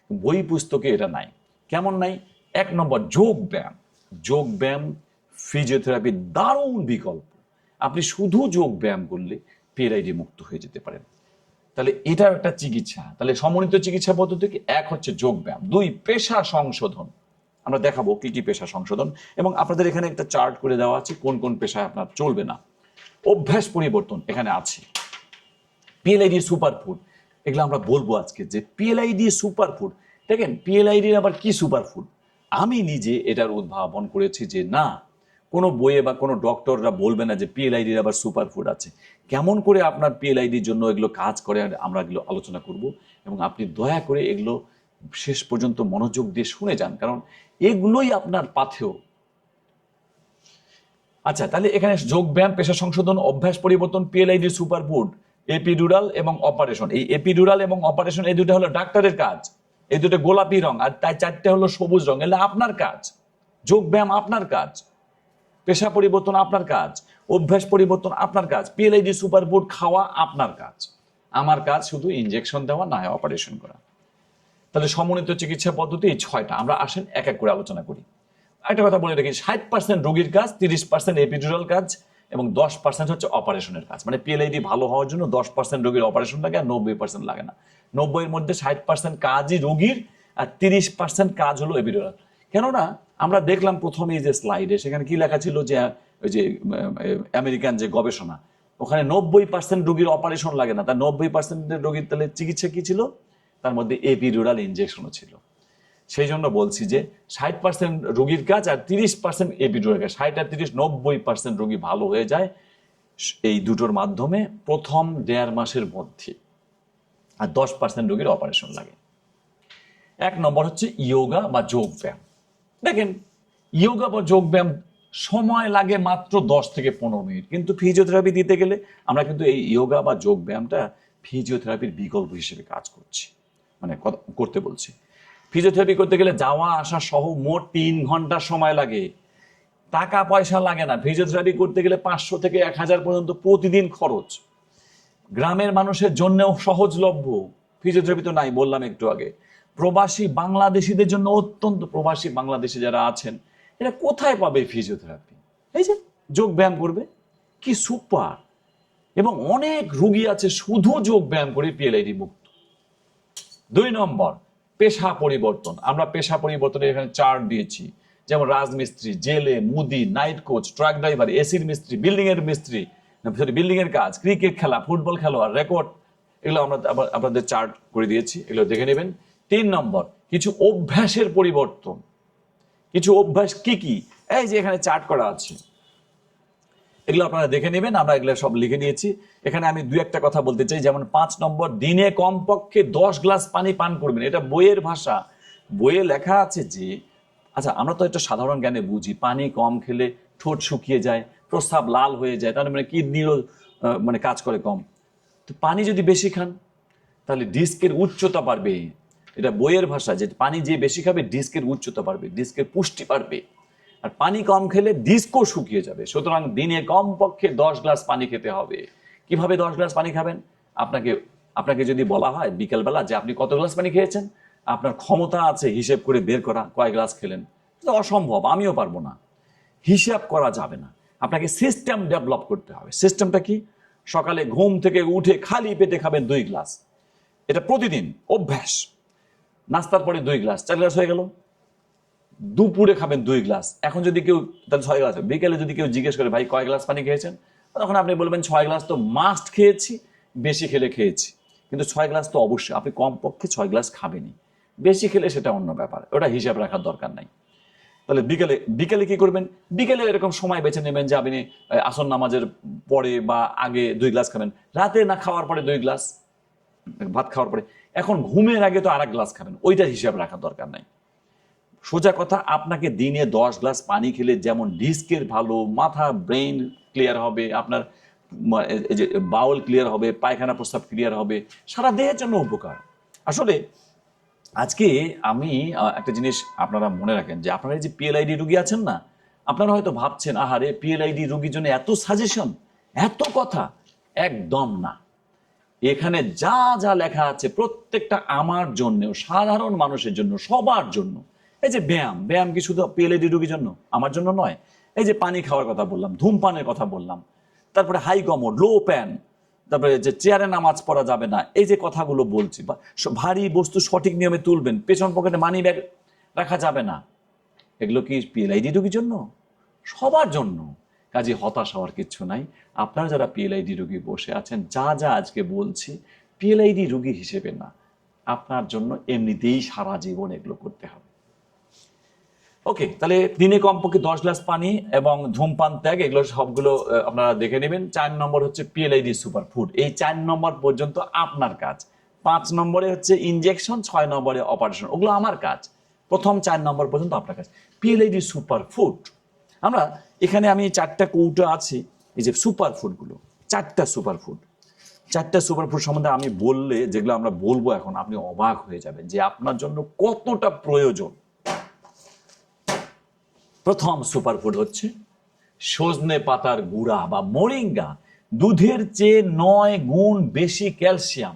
বই পুস্তকে এটা নাই। কেমন নাই? 1 নম্বর যোগ ব্যায়াম। যোগ ব্যায়াম ফিজিওথেরাপির দারুণ বিকল্প। আপনি শুধু যোগ ব্যায়াম করলে পিএলআইডি মুক্ত হয়ে যেতে পারেন। তাহলে এটার একটা চিকিৎসা। তাহলে সমন্বিত চিকিৎসা পদ্ধতি কি? 1 হচ্ছে যোগ ব্যায়াম, 2 পেশা সংশোধন। আমরা দেখাবো কি কি পেশা সংশোধন, এবং আপনাদের এখানে একটা চার্ট করে দেওয়া আছে কোন কোন পেশায় আপনার চলবে না। অভ্যাস পরিবর্তন এখানে আছে। পিএলআইডি সুপারফুড, এগুলো আমরা বলবো আজকে যে পিএলআইডি সুপারফুড। দেখেন, পিএলআইডির আবার কি সুপারফুড? আমি নিজে এটার উদ্ভাবন করেছি যে না, কোনো বইয়ে বা কোনো ডক্টররা বলবে না যে পিএলআইডির আবার সুপারফুড আছে। কেমন করে আপনার পিএলআইডির জন্য এগুলো কাজ করে আমরা এগুলো আলোচনা করব, এবং আপনি দয়া করে এগুলো শেষ পর্যন্ত মনোযোগ দিয়ে শুনে যান, কারণ এগুলোই আপনার পাথেয়। আচ্ছা, তাহলে এখানে যোগ ব্যায়াম, পেশা সংশোধন, অভ্যাস পরিবর্তন, পিএলআইডি সুপারফুড, এপিডুরাল এবং অপারেশন। এই এপিডুরাল এবং অপারেশন, এই দুটো হলো ডাক্তারের কাজ, এই দুটো গোলাপি রং, আর তাই 4টে হলো সবুজ রং। এগুলো আপনার কাজ। যোগ ব্যায়াম আপনার কাজ, পেশা পরিবর্তন আপনার কাজ, অভ্যাস পরিবর্তন আপনার কাজ, পিএলআইডি সুপারফুড খাওয়া আপনার কাজ। আমার কাজ শুধু ইনজেকশন দেওয়া, না হয় অপারেশন করা। তাহলে সমন্বিত চিকিৎসা পদ্ধতি এই 6টা। আমরা আসেন এক এক করে আলোচনা করি। একটা কথা বলে রাখি, 60% রোগীর কাজ, 30% এপিডুরাল কাজ, এবং 10% হচ্ছে অপারেশনের কাজ। মানে পিএলআইডি ভালো হওয়ার জন্য 10% রোগীর অপারেশন লাগে, আর 90% লাগে না। 90-এর মধ্যে 60% কাজই রোগীর, আর 30% কাজ হলো এপিডুরাল। কেননা আমরা দেখলাম প্রথমেই যে স্লাইডে, সেখানে কি লেখা ছিল যে ওই যে আমেরিকান যে গবেষণা, ওখানে 90% রোগীর অপারেশন লাগে না, তার 90% রোগীর তাহলে চিকিৎসা কি ছিল? তার মধ্যে এপিডুরাল ইনজেকশনও ছিল। সেই জন্য বলছি যে 60% রোগীর কাজ আর 30% এপিডুরাল কাজ। 60 আর 30, 90% রোগী ভালো হয়ে যায় এই দুটোর মাধ্যমে প্রথম 1.5 মাসের মধ্যে, আর 10% রোগীর অপারেশন লাগে। 1 নম্বর হচ্ছে ইয়োগা বা যোগ ব্যায়াম। দেখেন, ইয়োগা বা যোগ ব্যায়াম সময় লাগে মাত্র 10 থেকে 15 মিনিট, কিন্তু ফিজিওথেরাপি দিতে গেলে আমরা কিন্তু এই ইয়োগা বা যোগ ব্যায়ামটা ফিজিওথেরাপির বিকল্প হিসেবে কাজ করছি, মানে করতে বলছি। ফিজিওথেরাপি করতে গেলে যাওয়া আসা সহ মোট 3 ঘন্টা সময় লাগে, টাকা পয়সা লাগে না। ফিজিওথেরাপি করতে গেলে 500 থেকে 1000 পর্যন্ত প্রতিদিন খরচ। গ্রামের মানুষের জন্যও সহজলভ্য, ফিজিওথেরাপি তো নাই, বললাম একটু আগে। প্রবাসী বাংলাদেশিদের জন্য অত্যন্ত, প্রবাসী বাংলাদেশি যারা আছেন, এরা কোথায় পাবে ফিজিওথেরাপি? এই যে যোগ ব্যায়াম করবে, কি সুপার। এবং অনেক রোগী আছে শুধু যোগ ব্যায়াম করে পিএলআইডি মুক্ত। 2 নম্বর পেশা পরিবর্তন। আমরা পেশা পরিবর্তনের এখানে চার্ট দিয়েছি, যেমন রাজমিস্ত্রি, জেলে, মুদি, নাইট কোচ, ট্রাক ড্রাইভার, এসির মিস্ত্রি, বিল্ডিং এর কাজ, ক্রিকেট খেলা, ফুটবল খেলোয়াড়, রেকর্ড, এগুলো আমরা আপনাদের চার্ট করে দিয়েছি, এগুলো দেখে নেবেন। 3 নম্বর কিছু অভ্যাসের পরিবর্তন। কিছু অভ্যাস কি কি? এই যে এখানে চার্ট করা আছে। এগুলো আপনারা দেখে নেবেন, আমরা এগুলো সব লিখে নিয়েছি। এখানে আমি দুই একটা কথা বলতে চাই, যেমন 5 নম্বর, দিনে কমপক্ষে 10 গ্লাস পানি পান করবেন। এটা বইয়ের ভাষা, বইয়ে লেখা আছে যে, আচ্ছা আমরা তো একটা সাধারণ জ্ঞানে বুঝি পানি কম খেলে ঠোঁট শুকিয়ে যায়, প্রস্রাব লাল হয়ে যায়, তার মানে কিডনিরও মানে কাজ করে কম। তো পানি যদি বেশি খান তাহলে ডিস্কের উচ্চতা বাড়বে। এটা বইয়ের ভাষা, যে পানি যে বেশি খাবে ডিস্কের উচ্চতা বাড়বে, ডিস্কের পুষ্টি বাড়বে। আর পানি কম খেলে ডিস্কও শুকিয়ে যাবে। সুতরাং দিনে কমপক্ষে 10 গ্লাস পানি খেতে হবে। কিভাবে 10 গ্লাস পানি খাবেন? আপনাকে আপনাকে যদি বলা হয় বিকেলবেলা যে আপনি কত গ্লাস পানি খেয়েছেন, আপনার ক্ষমতা আছে হিসেব করে বের করা কয় গ্লাস খেলেন? এটা অসম্ভব, আমিও পারবো না। হিসাব করা যাবে না, আপনাকে সিস্টেম ডেভেলপ করতে হবে। সিস্টেমটা কি? সকালে ঘুম থেকে উঠে খালি পেটে খাবেন 2 গ্লাস, এটা প্রতিদিন অভ্যাস। নাস্তার পরে 2 গ্লাস, 4 গ্লাস হয়ে গেল। দুপুরে খাবেন 2 গ্লাস, এখন যদি কেউ, তাহলে 6 গ্লাস। বিকেলে যদি কেউ জিজ্ঞেস করে ভাই কয় গ্লাস পানি খেয়েছেন, তখন আপনি বলবেন 6 গ্লাস তো মাস্ট খেয়েছি, বেশি খেলে খেয়েছি। কিন্তু 6 গ্লাস তো অবশ্যই, আপনি কমপক্ষে 6 গ্লাস খাবেনই। বেশি খেলে সেটা অন্য ব্যাপার, ওটা হিসাব রাখার দরকার নাই। তাহলে বিকেলে বিকেলে কি করবেন? বিকেলে এরকম সময় বেছে নেবেন যে আপনি আসর নামাজের পরে বা আগে 2 গ্লাস খাবেন, রাতে না খাওয়ার পরে 2 গ্লাস, ভাত খাওয়ার পরে। এখন ঘুমের আগে তো 1 গ্লাস খাবেন, ওইটার হিসাব রাখার দরকার নাই। সোজা কথা, আপনাকে দিনে 10 গ্লাস পানি খেলে যেমন ডিস্কের ভালো, মাথা ব্রেন ক্লিয়ার হবে, আপনার এই যে বাউল ক্লিয়ার হবে, পায়খানা প্রস্রাব ক্লিয়ার হবে, সারা দেহের জন্য উপকার। আসলে আজকে আমি একটা জিনিস আপনারা মনে রাখেন, যে আপনারা এই যে পিএলআইডি রুগী আছেন না, আপনারা হয়তো ভাবছেন আহারে পিএলআইডি রুগীর জন্য এত সাজেশন, এত কথা। একদম না। এখানে যা যা লেখা আছে প্রত্যেকটা আমার জন্য, সাধারণ মানুষের জন্য, সবার জন্য। এই যে ব্যায়াম, ব্যায়াম কি শুধু পিএলআইডি রোগীর জন্য? আমার জন্য নয়। এই যে পানি খাওয়ার কথা বললাম, ধূমপানের কথা বললাম, তারপরে হাই কমোড, লো প্যান, তারপরে যে চেয়ারে নামাজ পড়া যাবে না, এই যে কথাগুলো বলছি, বা ভারী বস্তু সঠিক নিয়মে তুলবেন, পেছন পকেটে মানি ব্যাগ রাখা যাবে না, এগুলো কি পিএলআইডি রোগীর জন্য? সবার জন্য। কাজে হতাশ হওয়ার কিছু নাই। আপনারা যারা পিএলআইডি রোগী বসে আছেন, যা যা আজকে বলছি পিএলআইডি রোগী হিসেবে না, আপনার জন্য এমনিতেই সারা জীবন এগুলো করতে হবে। ওকে, তাহলে দিনে কমপক্ষে 10 গ্লাস পানি এবং ধূমপান ত্যাগ, এগুলো সবগুলো আপনারা দেখে নেবেন। 4 নম্বর হচ্ছে পিএলআইডি সুপার ফুড, এই 4 নম্বর পর্যন্ত আপনার কাজ। 5 নম্বরে হচ্ছে ইনজেকশন, 6 নম্বরে অপারেশন, ওগুলো আমার কাজ। প্রথম 4 নম্বর পর্যন্ত আপনার কাজ। পিএলআইডি সুপার ফুড, আমরা এখানে আমি 4টা কৌটো আছে, এই যে সুপার ফুডগুলো, 4টা সুপার ফুড। 4টা সুপার ফুড সম্বন্ধে আমি বললে, যেগুলো আমরা বলবো এখন, আপনি অবাক হয়ে যাবেন যে আপনার জন্য কতটা প্রয়োজন। প্রথম সুপারফুড হচ্ছে সজনে পাতার গুঁড়া বা মোরিঙ্গা। দুধের চেয়ে 9 গুণ বেশি ক্যালসিয়াম।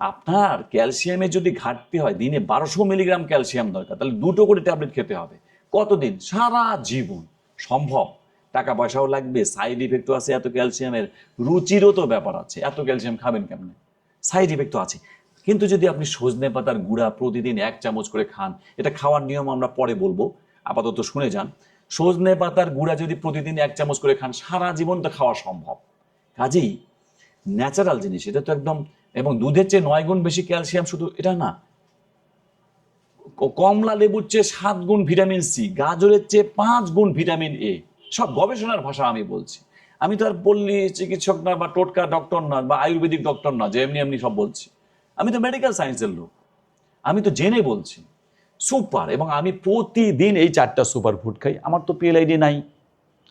আপনার ক্যালসিয়ামে যদি ঘাটতি হয়, দিনে 1200 মিলিগ্রাম ক্যালসিয়াম দরকার, তাহলে 2টো করে ট্যাবলেট খেতে হবে। কতদিন? সারা জীবন। সম্ভব? টাকা পয়সাও লাগবে, সাইড ইফেক্টও আছে এত ক্যালসিয়ামের, রুচিরও তো ব্যাপার আছে, এত ক্যালসিয়াম খাবেন কেমনে? সাইড ইফেক্টও আছে। কিন্তু যদি আপনি সজনে পাতার গুঁড়া প্রতিদিন 1 চামচ করে খান, এটা খাওয়ার নিয়ম আমরা পরে বলবো, আপাতত শুনে যান। সজনে পাতার গুঁড়া যদি প্রতিদিন 1 চামচ করে খান, সারা জীবন তো খাওয়া সম্ভব। কাজেই ন্যাচারাল জিনিস এটা তো একদম। এবং দুধের চেয়ে 9 গুণ বেশি ক্যালসিয়াম, শুধু এটা না, কমলা লেবুর চেয়ে 7 গুণ ভিটামিন সি, গাজরের চেয়ে 5 গুণ ভিটামিন এ। সব গবেষণার ভাষা আমি বলছি। আমি তো আর পল্লী চিকিৎসক না, বা টোটকা ডক্টর না, বা আয়ুর্বেদিক ডক্টর না যে এমনি এমনি সব বলছি। আমি তো মেডিকেল সায়েন্সের লোক, আমি তো জেনে বলছি। সুপার। এবং আমি প্রতিদিন এই 4টা সুপার ফুড খাই। আমার তো পিএলআইডি নাই,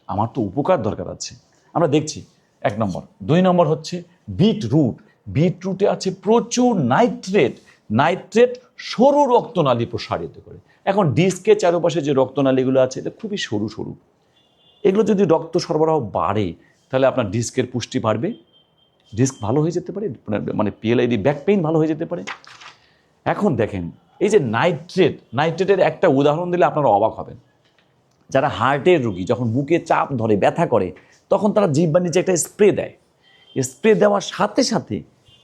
আমার তো উপকার দরকার আছে। আমরা দেখছি 1 নম্বর। 2 নম্বর হচ্ছে বিটরুট। বিটরুটে আছে প্রচুর নাইট্রেট। নাইট্রেট সরু রক্তনালী প্রসারিত করে। এখন ডিস্কের চারপাশে যে রক্তনালীগুলো আছে, এটা খুবই সরু সরু। এগুলো যদি রক্ত সরবরাহ বাড়ে, তাহলে আপনার ডিস্কের পুষ্টি বাড়বে, ডিস্ক ভালো হয়ে যেতে পারে, মানে পিএলআইডি ব্যাক পেইন ভালো হয়ে যেতে পারে। এখন দেখেন, এই যে নাইট্রেটের একটা উদাহরণ দিলে আপনারা অবাক হবেন। যারা হার্টের রোগী, যখন বুকে চাপ ধরে, ব্যথা করে, তখন তারা জিহ্বার নিচে একটা স্প্রে দেয়। স্প্রে দেওয়ার সাথে সাথে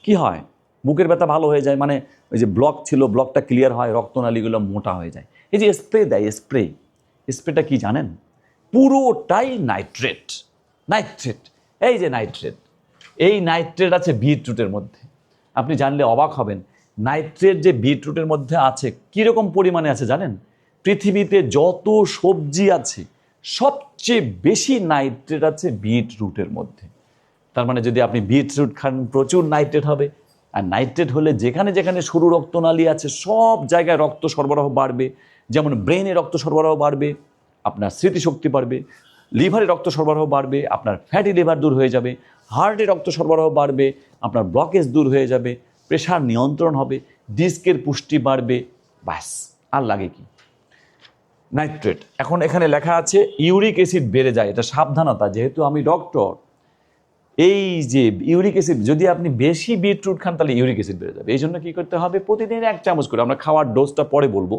কি হয়? বুকের ব্যথা ভালো হয়ে যায়, মানে ওই যে ব্লক ছিল, ব্লকটা ক্লিয়ার হয়, রক্তনালীগুলো মোটা হয়ে যায়। এই যে স্প্রে দেয়, স্প্রেটা কি জানেন? পুরোটাই নাইট্রেট। এই যে নাইট্রেট আছে বিটরুটের মধ্যে। আপনি জানলে অবাক হবেন, নাইট্রেট যে বিটরুটের মধ্যে আছে, কীরকম পরিমাণে আছে জানেন? পৃথিবীতে যত সবজি আছে সবচেয়ে বেশি নাইট্রেট আছে বিটরুটের মধ্যে। তার মানে যদি আপনি বিটরুট খান প্রচুর নাইট্রেট হবে, আর নাইট্রেট হলে যেখানে যেখানে সরু রক্তনালী আছে সব জায়গায় রক্ত সরবরাহ বাড়বে, যেমন ব্রেনে রক্ত সরবরাহ বাড়বে, আপনার স্মৃতিশক্তি বাড়বে, লিভারে রক্ত সরবরাহ বাড়বে, আপনার ফ্যাটি লিভার দূর হয়ে যাবে, হার্টে রক্ত সরবরাহ বাড়বে, আপনার ব্লকেজ দূর হয়ে যাবে, প্রেশার নিয়ন্ত্রণ হবে, ডিস্কের পুষ্টি বাড়বে, ব্যাস আর লাগে কি? নাইট্রেট। এখন এখানে লেখা আছে ইউরিক অ্যাসিড বেড়ে যায়, এটা সাবধানতা, যেহেতু আমি ডক্টর। এই যে ইউরিক অ্যাসিড, যদি আপনি বেশি বিটরুট খান তাহলে ইউরিক অ্যাসিড বেড়ে যাবে। এই জন্য কী করতে হবে? প্রতিদিন 1 চামচ করে, আমরা খাওয়ার ডোজটা পরে বলবো,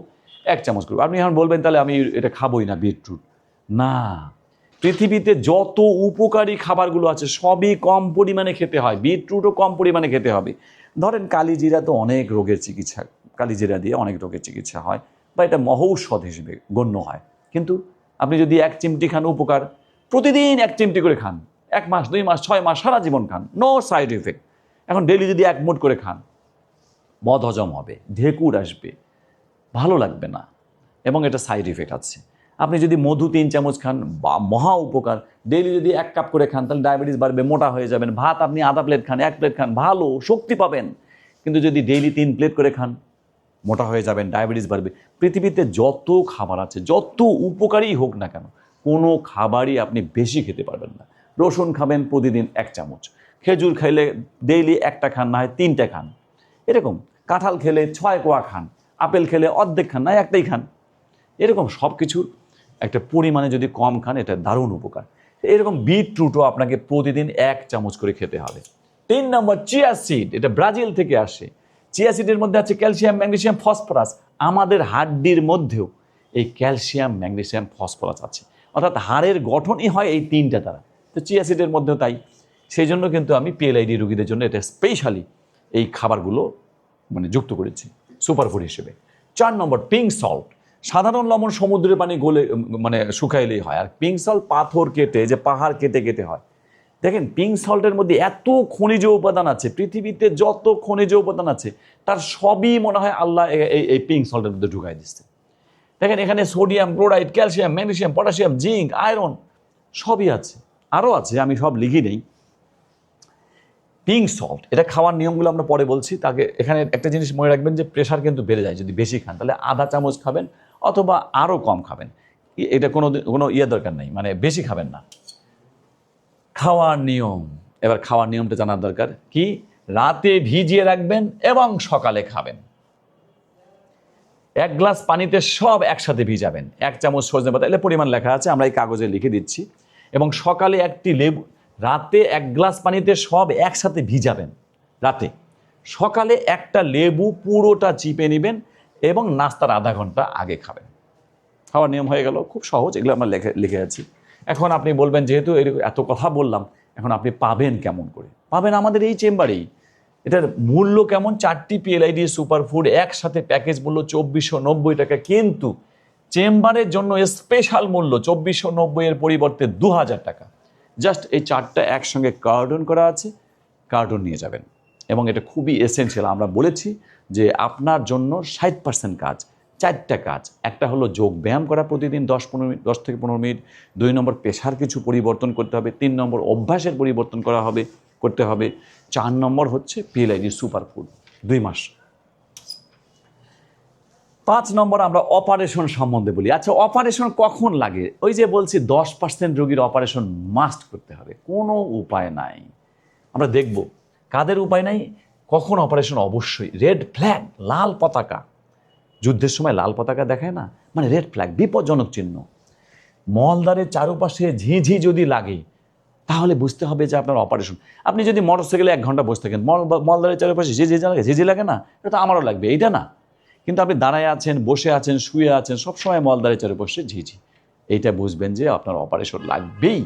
1 চামচ করে। আপনি এখন বলবেন তাহলে আমি এটা খাবোই না বিটরুট। না, পৃথিবীতে যত উপকারী খাবারগুলো আছে সবই কম পরিমাণে খেতে হয়, বিটরুটও কম পরিমাণে খেতে হবে। ধরেন কালিজিরা তো অনেক রোগের চিকিৎসা, কালিজিরা দিয়ে অনেক রোগের চিকিৎসা হয়, বা এটা মহৌষধ হিসেবে গণ্য হয়। কিন্তু আপনি যদি 1 চিমটি খান উপকার, প্রতিদিন 1 চিমটি করে খান, 1 মাস 2 মাস 6 মাস সারা জীবন খান, নো সাইড এফেক্ট। এখন ডেইলি যদি 1 মুঠ করে খান, বদ হজম হবে, ঢেকুর আসবে, ভালো লাগবে না, এবং এটা সাইড এফেক্ট আছে। আপনি যদি মধু 3 চামচ খান, বা মহা উপকার। ডেইলি যদি 1 কাপ করে খান তাহলে ডায়াবেটিস বাড়বে, মোটা হয়ে যাবেন। ভাত আপনি আধা প্লেট খান, 1 প্লেট খান, ভালো শক্তি পাবেন। কিন্তু যদি ডেইলি 3 প্লেট করে খান, মোটা হয়ে যাবেন, ডায়াবেটিস বাড়বে। পৃথিবীতে যত খাবার আছে, যত উপকারী হোক না কেন, কোনো খাবারই আপনি বেশি খেতে পারবেন না। রসুন খাবেন প্রতিদিন 1 চামচ, খেজুর খাইলে ডেইলি 1টা খান, না হয় 3টা খান, এরকম। কাঁঠাল খেলে 6 কোয়া খান, আপেল খেলে অর্ধেক খান, না 1টাই খান। এরকম সব কিছুর একটা পরিমাণে যদি কম খান, এটা দারুণ উপকার। এরকম বিটরুটও আপনাকে প্রতিদিন 1 চামচ করে খেতে হবে। 3 নম্বর, চিয়া সিড। এটা ব্রাজিল থেকে আসে। চিয়া সিডের মধ্যে আছে ক্যালসিয়াম, ম্যাগনেসিয়াম, ফসফরাস। আমাদের হাড্ডির মধ্যেও এই ক্যালসিয়াম, ম্যাগনেসিয়াম, ফসফরাস আছে, অর্থাৎ হাড়ের গঠনই হয় এই 3টা দ্বারা। তো চিয়া সিডের মধ্যেও তাই। সেই জন্য কিন্তু আমি পিএলআইডি রোগীদের জন্য এটা স্পেশালি এই খাবারগুলো যুক্ত করেছি সুপারফুড হিসেবে। 4 নম্বর, পিঙ্ক সল্ট। সাধারণ লবণ সমুদ্রের পানি গলে শুকাইলেই হয়, আর পিঙ্ক সল্ট পাথর কেটে, যে পাহাড় কেটে কেটে হয়। দেখেন পিঙ্ক সল্টের মধ্যে এত খনিজ উপাদান আছে, পৃথিবীতে যত খনিজ উপাদান আছে তার সবই মনে হয় আল্লাহ এই পিঙ্ক সল্টের মধ্যে ঢুকাই দিচ্ছে। দেখেন এখানে sodium, chloride, calcium, magnesium, potassium, zinc, iron সবই আছে, আরও আছে, আমি সব লিখি নেই। পিঙ্ক সল্ট, এটা খাওয়ার নিয়মগুলো আমরা পরে বলছি। তাকে এখানে একটা জিনিস মনে রাখবেন যে প্রেশার কিন্তু বেড়ে যায় যদি বেশি খান, তাহলে আধা চামচ খাবেন অথবা আরও কম খাবেন। এটা কোনো দরকার নেই, বেশি খাবেন না। খাওয়ার নিয়ম, এবার খাওয়ার নিয়মটা জানার দরকার কি? রাতে ভিজিয়ে রাখবেন এবং সকালে খাবেন। 1 গ্লাস পানিতে সব একসাথে ভিজাবেন। 1 চামচ সজনে পাতা, এর পরিমাণ লেখা আছে, আমরা এই কাগজে লিখে দিচ্ছি। এবং সকালে 1টি লেবু। রাতে 1 গ্লাস পানিতে সব একসাথে ভিজাবেন রাতে। সকালে 1টা লেবু পুরোটা চিপে নেবেন এবং নাস্তার আধা ঘন্টা আগে খাবেন। খাওয়ার নিয়ম হয়ে গেল, খুব সহজ, এগুলো আমরা লিখে আছি। এখন আপনি বলবেন যেহেতু এত কথা বললাম, এখন আপনি পাবেন কেমন করে? পাবেন আমাদের এই চেম্বারেই। এটার মূল্য কেমন? 4টি পিএলআইডি সুপারফুড একসাথে প্যাকেজ মূল্য 2490 টাকা, কিন্তু চেম্বারের জন্য স্পেশাল মূল্য 2490 এর পরিবর্তে 2000 টাকা। জাস্ট এই 4টা একসঙ্গে কার্টন করা আছে, কার্টন নিয়ে যাবেন। এবং এটা খুবই এসেনশিয়াল। আমরা বলেছি যে আপনার জন্য 60% কাজ, 4টা কাজ। একটা হলো যোগ ব্যায়াম করা প্রতিদিন 10 থেকে 15 মিনিট। 2 নম্বর, পেশার কিছু পরিবর্তন করতে হবে। 3 নম্বর, অভ্যাসের পরিবর্তন করতে হবে। 4 নম্বর হচ্ছে পিএলআইডি সুপারফুড 2 মাস। 5 নম্বর, আমরা অপারেশন সম্বন্ধে বলি। আচ্ছা, অপারেশন কখন লাগে? ওই যে বলছি 10% রোগীর অপারেশন মাস্ট করতে হবে, কোনো উপায় নাই। আমরা দেখব কাদের উপায় নাই, কখন অপারেশন অবশ্যই। রেড ফ্ল্যাগ, লাল পতাকা। যুদ্ধের সময় লাল পতাকা দেখায় না, রেড ফ্ল্যাগ, বিপজ্জনক চিহ্ন। মলদ্বারের চারপাশে ঝিঝি যদি লাগে তাহলে বুঝতে হবে যে আপনার অপারেশন। আপনি যদি মোটরসাইকেলে 1 ঘন্টা বসে থাকেন, মলদ্বারের চারপাশে ঝিঝি লাগে না, এটা তো আমারও লাগবে, এইটা না। কিন্তু আপনি দাঁড়ায় আছেন, বসে আছেন, শুয়ে আছেন, সবসময় মলদ্বারের চারপাশে ঝিঝি, এইটা বুঝবেন যে আপনার অপারেশন লাগবেই।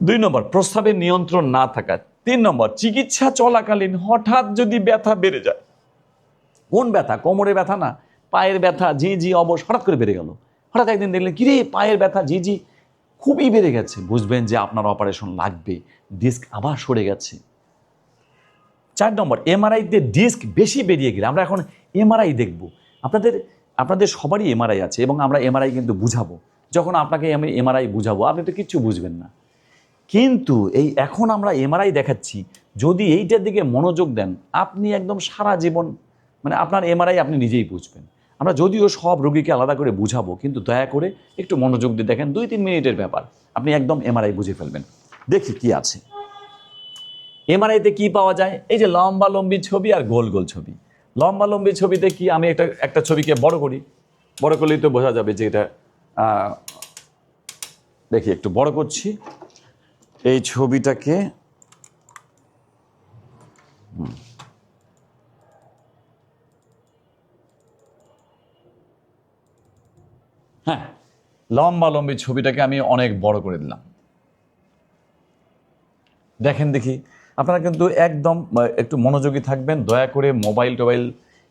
2 নম্বর, প্রস্রাবের নিয়ন্ত্রণ না থাকা। 3 নম্বর, চিকিৎসা চলাকালীন হঠাৎ যদি ব্যথা বেড়ে যায়। কোন ব্যথা? কোমরে ব্যথা না, পায়ের ব্যথা, ঝিঝি, অবশ হঠাৎ করে বেড়ে গেল। হঠাৎ একদিন দেখলেন কিরে পায়ের ব্যথা, ঝিঝি খুবই বেড়ে গেছে, বুঝবেন যে আপনার অপারেশন লাগবে, ডিস্ক আবার সরে গেছে। 4 নম্বর, এমআরআইতে ডিস্ক বেশি বেরিয়ে গেলে। আমরা এখন এমআরআই দেখব। আপনাদের সবারই এমআরআই আছে এবং আমরা এমআরআই কিন্তু বুঝাবো। যখন আপনাকে আমি এমআরআই বুঝাবো আপনি তো কিচ্ছু বুঝবেন না। কিন্তু এই এখন আমরা এমআরআই দেখাচ্ছি, যদি এইটার দিকে মনোযোগ দেন আপনি একদম সারা জীবন মানে আপনার এমআরআই আপনি নিজেই বুঝবেন। আমরা যদিও সব রোগীকে আলাদা করে বুঝাবো, কিন্তু দয়া করে একটু মনোযোগ দিয়ে দেখেন, 2-3 মিনিটের ব্যাপার, আপনি একদম এমআরআই বুঝে ফেলবেন। দেখি কি আছে এমআরআইতে। কি পাওয়া যায়? এই যে লম্বা লম্বি ছবি আর গোল গোল ছবি। লম্বা লম্বি ছবিতে কি, আমি একটা ছবিকে বড় করি, বড় করলেই তো বোঝা যাবে যে এটা দেখি একটু বড় করছি এই ছবিটাকে। হ্যাঁ, লম্বা লম্বি ছবিটাকে আমি অনেক বড় করে দিলাম। দেখেন দেখি, আপনারা কিন্তু একদম একটু মনোযোগী থাকবেন দয়া করে। মোবাইল টোবাইল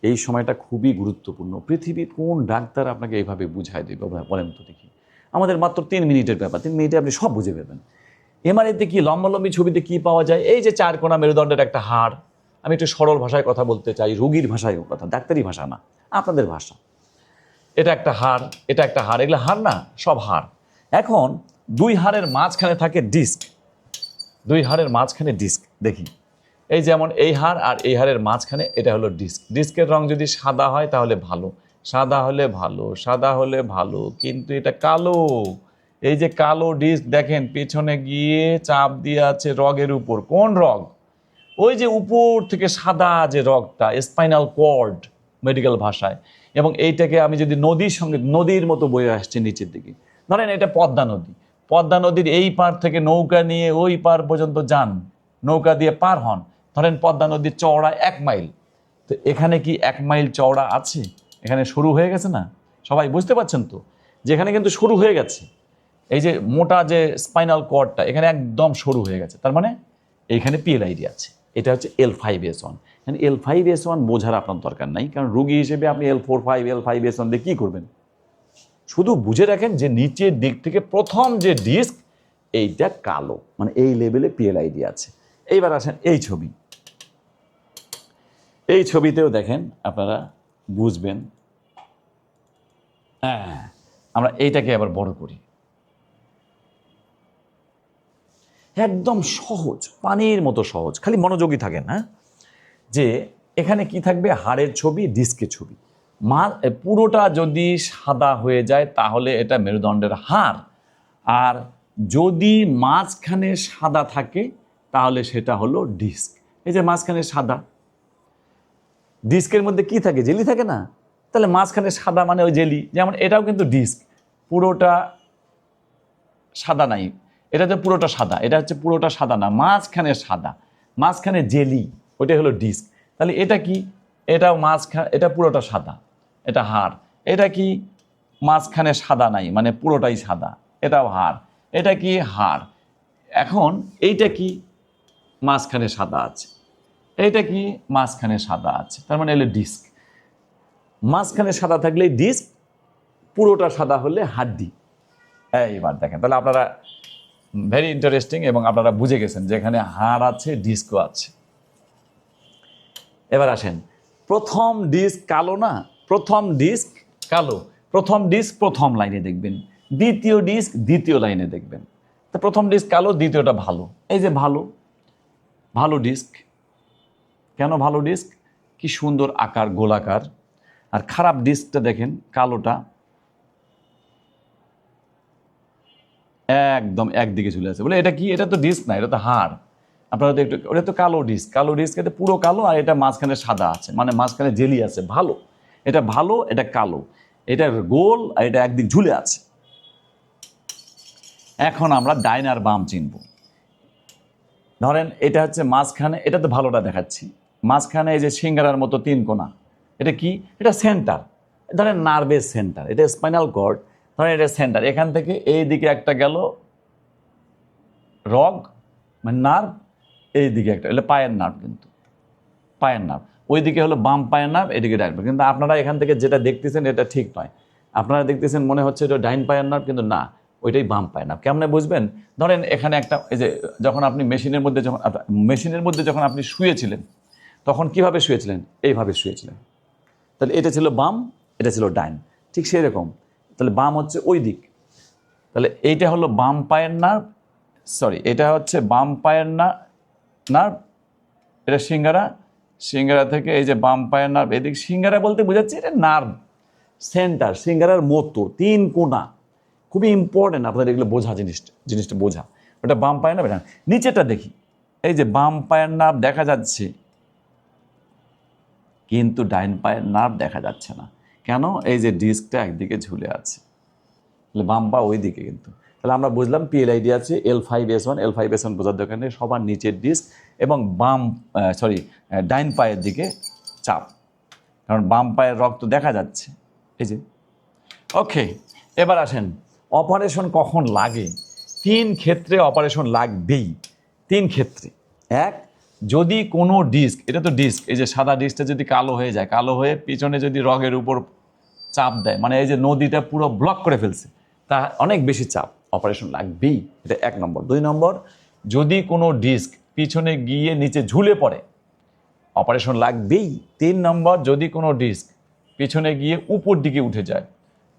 এই সময়টা খুবই গুরুত্বপূর্ণ। পৃথিবীর কোন ডাক্তার আপনাকে এইভাবে বুঝায় দেবে বলেন তো দেখি? আমাদের মাত্র 3 মিনিটের ব্যাপার, 3 মিনিটে আপনি সব বুঝে পাবেন। এমআরআইতে কি, লম্বা লম্বি ছবিতে কি পাওয়া যায়? এই যে 4 কোণা মেরুদণ্ডের একটা হাড়। আমি একটু সরল ভাষায় কথা বলতে চাই, রোগীর ভাষায় কথা, ডাক্তারি ভাষা না, আপনাদের ভাষা। এটা একটা হাড়, এটা একটা হাড়, এগুলো হাড় না, সব হাড়। এখন 2 হাড়ের মাঝখানে থাকে ডিস্ক, 2 হাড়ের মাঝখানে ডিস্ক। দেখি এই যেমন এই হাড় আর এই হাড়ের মাঝখানে এটা হলো ডিস্ক। ডিস্কের রং যদি সাদা হয় তাহলে ভালো, সাদা হলে ভালো, সাদা হলে ভালো, কিন্তু এটা কালো। এই যে কালো ডিস্ক দেখেন পেছনে গিয়ে চাপ দিয়ে আছে রগের উপর। কোন রগ? ওই যে উপর থেকে সাদা যে রগটা, স্পাইনাল কর্ড মেডিকেল ভাষায়। এবং এইটাকে আমি যদি নদীর সঙ্গে, নদীর মতো বয়ে আসছে নিচের দিকে, ধরেন এটা পদ্মা নদী, পদ্মা নদীর এই পার থেকে নৌকা নিয়ে ওই পার পর্যন্ত যান, নৌকা দিয়ে পার হন, ধরেন পদ্মা নদীর চওড়া 1 মাইল। তো এখানে কি 1 মাইল চওড়া আছে? এখানে শুরু হয়ে গেছে না? সবাই বুঝতে পারছেন তো যেখানে কিন্তু শুরু হয়ে গেছে। এই যে মোটা যে স্পাইনাল কর্ডটা এখানে একদম সরু হয়ে গেছে, তার মানে এইখানে পিএলআইডি আছে। এটা হচ্ছে L5S1। মানে L5S1 বোঝার আপনার দরকার নাই, কারণ রোগী হিসেবে আপনি L4-5 L5S1 দিয়ে কী করবেন? শুধু বুঝে রাখেন যে নিচের দিক থেকে প্রথম যে ডিস্ক এইটা কালো, মানে এই লেভেলে পিএলআইডি আছে। এইবার আসেন এই ছবি, এই ছবিতেও দেখেন আপনারা বুঝবেন। হ্যাঁ, আমরা এইটাকে আবার বড় করি, একদম সহজ, পানির মতো সহজ, খালি মনোযোগী থাকেন। হ্যাঁ, যে এখানে কি থাকবে? হাড়ের ছবি, ডিস্কের ছবি। পুরোটা যদি সাদা হয়ে যায় তাহলে এটা মেরুদণ্ডের হাড়, আর যদি মাঝখানে সাদা থাকে তাহলে সেটা হলো ডিস্ক। এই যে মাঝখানে সাদা, ডিস্কের মধ্যে কি থাকে? জেলি থাকে না? তাহলে মাঝখানে সাদা মানে ওই জেলি। যেমন এটাও কিন্তু ডিস্ক, পুরোটা সাদা নাই, এটা তো পুরোটা সাদা, এটা হচ্ছে পুরোটা সাদা না, মাঝখানে সাদা, মাঝখানে জেলি, ওইটাই হলো ডিস্ক। তাহলে এটা কি? এটাও মাঝখানে, এটা পুরোটা সাদা, এটা হাড়। এটা কি? মাঝখানে সাদা নাই, মানে পুরোটাই সাদা, এটাও হাড়। এটা কি? হাড়। এখন এইটা কি? মাঝখানে সাদা আছে। এইটা কি? মাঝখানে সাদা আছে, তার মানে হলো ডিস্ক। মাঝখানে সাদা থাকলে ডিস্ক, পুরোটা সাদা হলে হাড্ডি। এইবার দেখেন, তাহলে আপনারা ভেরি ইন্টারেস্টিং, এবং আপনারা বুঝে গেছেন যেখানে হাড় আছে ডিস্কও আছে। এবার আসেন, প্রথম ডিস্ক কালো না? প্রথম ডিস্ক কালো, প্রথম ডিস্ক প্রথম লাইনে দেখবেন, দ্বিতীয় ডিস্ক দ্বিতীয় লাইনে দেখবেন। তো প্রথম ডিস্ক কালো, দ্বিতীয়টা ভালো। এই যে ভালো, ভালো ডিস্ক। কেন ভালো ডিস্ক? কি সুন্দর আকার, গোলাকার। আর খারাপ ডিস্কটা দেখেন, কালোটা একদম একদিকে চলে আসে, বলে এটা কি? এটা তো ডিস্ক না, এটা তো হাড়। আপনারা তো একটু, ওটা তো কালো ডিস্ক, কালো ডিস্ক, এটা পুরো কালো, আর এটা মাঝখানে সাদা আছে, মানে মাঝখানে জেলি আছে। ভালো, এটা ভালো, এটা কালো, এটা গোল, আর এটা একদিক ঝুলে আছে। এখন আমরা ডাইন আর বাম চিনব। ধরেন এটা হচ্ছে মাঝখানে, এটা তো ভালোটা দেখাচ্ছি, মাঝখানে এই যে সিঙ্গারার মতো 3 কোণা, এটা কি? এটা সেন্টার। ধরেন নার্ভের সেন্টার, এটা স্পাইনাল কর্ড, ধরেন এটা সেন্টার। এখান থেকে এই দিকে একটা গেল রগ, মানে নার্ভ, এই দিকে একটা, এটা পায়ের নার্ভ, কিন্তু পায়ের নার্ভ। ওইদিকে হলো বাম পায়ের নার্ভ, এদিকে ডাইন। কিন্তু আপনারা এখান থেকে যেটা দেখতেছেন এটা ঠিক নয়, আপনারা দেখতেছেন মনে হচ্ছে এটা ডাইন পায়ের নার্ভ, কিন্তু না, ওইটাই বাম পায়ের নার্ভ। কেমনে বুঝবেন? ধরেন এখানে একটা, এই যে যখন আপনি মেশিনের মধ্যে যখন আপনি শুয়েছিলেন, তখন কিভাবে শুয়েছিলেন? এইভাবে শুয়েছিলেন। তাহলে এটা ছিল বাম, এটা ছিল ডাইন, ঠিক সেই রকম। তাহলে বাম হচ্ছে ওই দিক, তাহলে এইটা হলো বাম পায়ের নার্ভ, সরি এটা হচ্ছে বাম পায়ের নার্ভ, এটা সিঙ্গারা থেকে এই যে বাম পায়ের নার্ভ, এদিকে সিঙ্গারা বলতে বোঝাচ্ছে এটা নার্ভ সেন্টার, সিঙ্গারার মতো 3 কোণা, খুবই ইম্পর্টেন্ট আপনাদের এগুলো বোঝা, জিনিসটা বোঝা। ওটা বাম পায়ের নার্ভ। নিচেটা দেখি, এই যে বাম পায়ের নার্ভ দেখা যাচ্ছে, কিন্তু ডাইন পায়ের নার্ভ দেখা যাচ্ছে না। কেন? এই যে ডিস্কটা একদিকে ঝুলে আছে, তাহলে বাম পা ওই দিকে। কিন্তু তাহলে আমরা বুঝলাম PLID আছে L5S1, L5S1 বোঝার দরকার নেই, সবার নিচের ডিস্ক এবং ডাইন পায়ের দিকে চাপ, কারণ বাম পায়ের রক্ত দেখা যাচ্ছে এই যে। ওকে, এবার আসেন অপারেশন কখন লাগে। 3 ক্ষেত্রে অপারেশন লাগবেই, 3 ক্ষেত্রে। এক, যদি কোনো ডিস্ক, এটা তো ডিস্ক, এই যে সাদা ডিস্কটা যদি কালো হয়ে যায়, কালো হয়ে পিছনে যদি রগের উপর চাপ দেয়, মানে এই যে নদীটা পুরো ব্লক করে ফেলছে, তা অনেক বেশি চাপ, অপারেশন লাগবেই। এটা 1 নম্বর। 2 নম্বর, যদি কোনো ডিস্ক পিছনে গিয়ে নিচে ঝুলে পড়ে, অপারেশন লাগবেই। 3 নম্বর, যদি কোনো ডিস্ক পিছনে গিয়ে উপর দিকে উঠে যায়,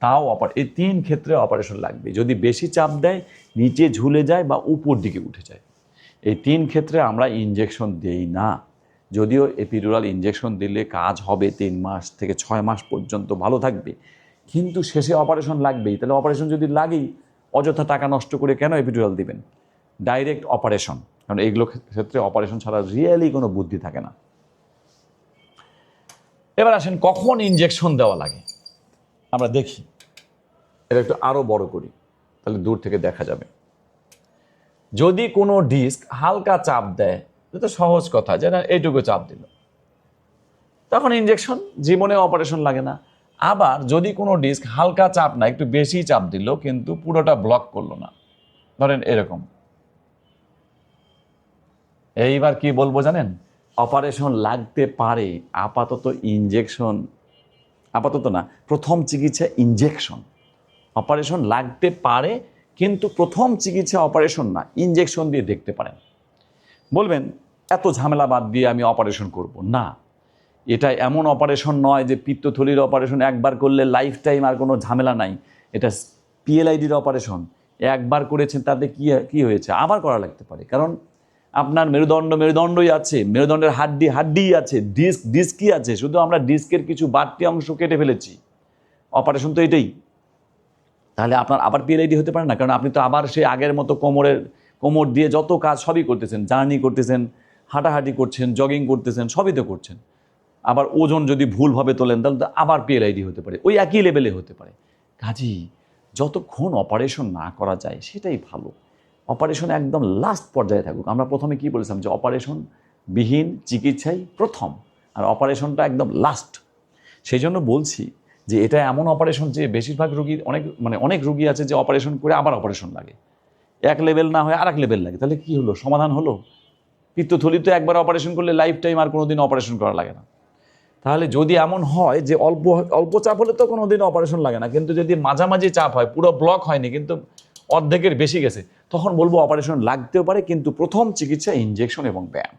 তাও এই 3 ক্ষেত্রে অপারেশন লাগবে। যদি বেশি চাপ দেয়, নিচে ঝুলে যায় বা উপর দিকে উঠে যায়, এই 3 ক্ষেত্রে আমরা ইনজেকশন দেই না। যদিও এপিডুরাল ইনজেকশন দিলে কাজ হবে 3 মাস থেকে 6 মাস পর্যন্ত ভালো থাকবে, কিন্তু শেষে অপারেশন লাগবেই। তাহলে অপারেশন যদি লাগেই, অযথা টাকা নষ্ট করে কেন এপিডুরাল দিবেন? ডাইরেক্ট অপারেশন, কারণ এইগুলো ক্ষেত্রে অপারেশন ছাড়া রিয়েলি কোনো বুদ্ধি থাকে না। এবার আসেন কখন ইনজেকশন দেওয়া লাগে আমরা দেখি। এটা একটু আরও বড় করি, তাহলে দূর থেকে দেখা যাবে। যদি কোনো ডিস্ক হালকা চাপ দেয়, তো সহজ কথা, যে না এইটুকু চাপ দিল, তখন ইনজেকশন, জীবনে অপারেশন লাগে না। আবার যদি কোনো ডিস্ক হালকা চাপ না, একটু বেশি চাপ দিল কিন্তু পুরোটা ব্লক করলো না, ধরেন এরকম, এইবার কি বলবো জানেন? অপারেশন লাগতে পারে। আপাতত ইনজেকশন, আপাতত না, প্রথম চিকিৎসা ইনজেকশন। অপারেশন লাগতে পারে, কিন্তু প্রথম চিকিৎসা অপারেশন না, ইনজেকশন দিয়ে দেখতে পারেন। বলবেন এত ঝামেলা বাদ দিয়ে আমি অপারেশন করব না। এটা এমন অপারেশন নয় যে পিত্তথলির অপারেশন একবার করলে লাইফ টাইম আর কোনো ঝামেলা নাই। এটা PLIDর অপারেশন, একবার করেছেন তাতে কি হয়েছে, আবার করা লাগতে পারে। কারণ আপনার মেরুদণ্ডই আছে, মেরুদণ্ডের হাড্ডি আছে, ডিস্কই আছে, শুধু আমরা ডিস্কের কিছু বাড়তি অংশ কেটে ফেলেছি। অপারেশন তো এটাই। তাহলে আপনার আবার PLID হতে পারে না, কারণ আপনি তো আবার সেই আগের মতো কোমর দিয়ে যত কাজ সবই করতেছেন, জার্নি করতেছেন, হাঁটাহাঁটি করছেন, জগিং করতেছেন, সবই তো করছেন। আবার ওজন যদি ভুলভাবে তোলেন, তাহলে তো আবার PLID হতে পারে, ওই একই লেভেলে হতে পারে। কাজেই যতক্ষণ অপারেশন না করা যায় সেটাই ভালো। অপারেশন একদম লাস্ট পর্যায়ে থাকুক। আমরা প্রথমে কি বলেছিলাম যে অপারেশন বিহীন চিকিৎসাই প্রথম, আর অপারেশনটা একদম লাস্ট। সেই জন্য বলছি যে এটা এমন অপারেশন যে বেশিরভাগ রুগী, অনেক রুগী আছে যে অপারেশন করে আবার অপারেশন লাগে, এক লেভেল না হয়ে আর এক লেভেল লাগে। তাহলে কি হলো? সমাধান হলো? পিত্তথলি তো একবার অপারেশন করলে লাইফ টাইম আর কোনোদিন অপারেশন করা লাগে না। তাহলে যদি এমন হয় যে অল্প চাপ হলে তো কোনোদিন অপারেশন লাগে না, কিন্তু যদি মাঝামাঝি চাপ হয়, পুরো ব্লক হয়নি কিন্তু অর্ধেকের বেশি গেছে, তখন বলবো অপারেশন লাগতেও পারে, কিন্তু প্রথম চিকিৎসা ইনজেকশন এবং ব্যায়াম।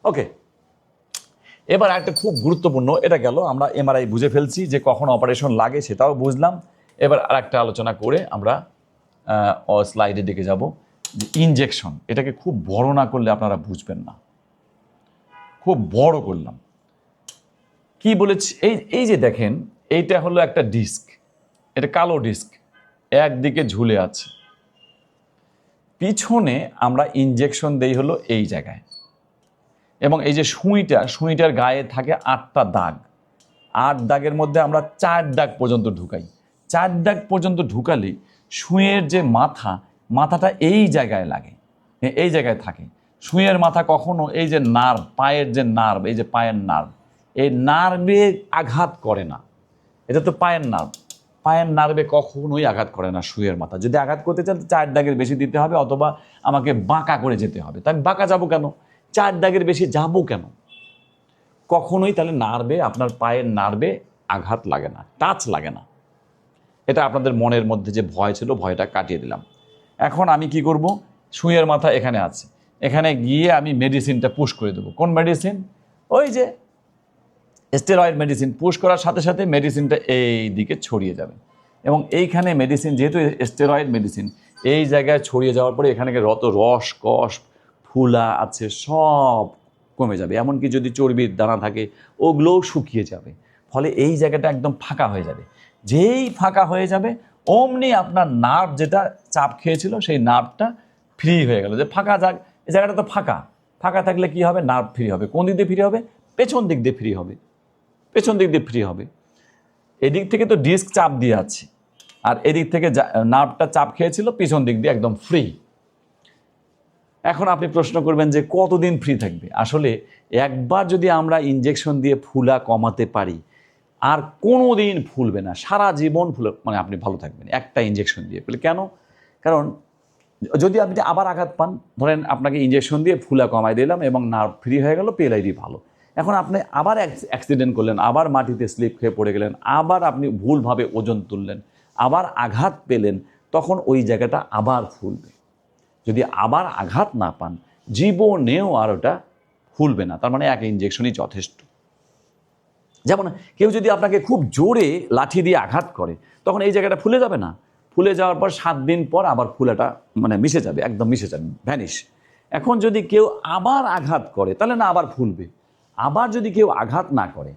ওকে, এবার একটা খুব গুরুত্বপূর্ণ, এটা গেল, আমরা MRI বুঝে ফেলছি যে কখন অপারেশন লাগে, সেটাও বুঝলাম। এবার আর একটা আলোচনা করে আমরা স্লাইডের দিকে যাব। যে ইনজেকশন, এটাকে খুব বড় না করলে আপনারা বুঝবেন না, খুব বড় করলাম। কি বলেছি? এই যে দেখেন, এইটা হলো একটা ডিস্ক, এটা কালো ডিস্ক, একদিকে ঝুলে আছে। পিছনে আমরা ইনজেকশন দেই হলো এই জায়গায়, এবং এই যে সুইটার গায়ে থাকে 8টা দাগ, 8 দাগের মধ্যে আমরা 4 দাগ পর্যন্ত ঢুকাই। 4 দাগ পর্যন্ত ঢুকালে সুইয়ের যে মাথাটা এই জায়গায় লাগে, এই জায়গায় থাকে। সুইয়ের মাথা কখনো এই যে নার্ভ, পায়ের যে নার্ভ, এই যে পায়ের নার্ভ, এই নার্ভে আঘাত করে না। এটা তো পায়ের নার্ভে কখনোই আঘাত করে না সুইয়ের মাথা। যদি আঘাত করতে চান 4 দাগের বেশি দিতে হবে, অথবা আমাকে বাঁকা করে যেতে হবে। তাই বাঁকা যাবো কেন? 4 দাগের বেশি যাবো কেন? কখনোই তাহলে আপনার পায়ের নার্ভে আঘাত লাগে না, টাচ লাগে না। এটা আপনাদের মনের মধ্যে যে ভয় ছিল, ভয়টা কাটিয়ে দিলাম। এখন আমি কি করব? সুইয়ের মাথা এখানে আছে, এখানে গিয়ে আমি মেডিসিনটা পুশ করে দেবো। কোন মেডিসিন? ওই যে স্টেরয়েড মেডিসিন। পুশ করার সাথে সাথে মেডিসিনটা এই দিকে ছড়িয়ে যাবে। এবং এইখানে মেডিসিন যেহেতু স্টেরয়েড মেডিসিন, এই জায়গায় ছড়িয়ে যাওয়ার পরে এখানে যত রস কষ ফুলা আছে সব কমে যাবে, এমনকি যদি চর্বির দানা থাকে ওগুলোও শুকিয়ে যাবে, ফলে এই জায়গাটা একদম ফাঁকা হয়ে যাবে। যেই ফাঁকা হয়ে যাবে অমনি আপনার নার্ভ যেটা চাপ খেয়েছিল সেই নার্ভটা ফ্রি হয়ে গেল, যে ফাঁকা এই জায়গাটা তো ফাঁকা, ফাঁকা থাকলে কি হবে, নার্ভ ফ্রি হবে। কোন দিক দিয়ে ফ্রি হবে? পেছন দিক দিয়ে ফ্রি হবে, পেছন দিক দিয়ে ফ্রি হবে। এদিক থেকে তো ডিস্ক চাপ দিয়ে আছে, আর এদিক থেকে নার্ভটা চাপ খেয়েছিল পিছন দিক দিয়ে একদম ফ্রি। এখন আপনি প্রশ্ন করবেন যে কতদিন ফ্রি থাকবে? আসলে একবার যদি আমরা ইনজেকশন দিয়ে ফুলা কমাতে পারি আর কোনো দিন ফুলবে না, সারা জীবন মানে আপনি ভালো থাকবেন একটা ইনজেকশন দিয়ে। কেন? কারণ যদি আপনি আবার আঘাত পান, ধরেন আপনাকে ইনজেকশন দিয়ে ফুলা কমাই দিলাম এবং নার্ভ ফ্রি হয়ে গেল, পিএলআইডি ভালো। এখন আপনি আবার অ্যাক্সিডেন্ট করলেন, আবার মাটিতে স্লিপ খেয়ে পড়ে গেলেন, আবার আপনি ভুলভাবে ওজন তুললেন, আবার আঘাত পেলেন, তখন ওই জায়গাটা আবার ফুলবে। যদি আবার আঘাত না পান জীবনেও আর ওটা ফুলবে না। তার মানে এক ইনজেকশনই যথেষ্ট। যেমন কেউ যদি আপনাকে খুব জোরে লাঠি দিয়ে আঘাত করে তখন এই জায়গাটা ফুলে যাবে না, ফুলে যাওয়ার পর 7 দিন পর আবার ফুলাটা মানে মিশে যাবে, একদম মিশে যাবে, ভ্যানিশ। এখন যদি কেউ আবার আঘাত করে তাহলে না আবার ফুলবে, আবার যদি কেউ আঘাত না করে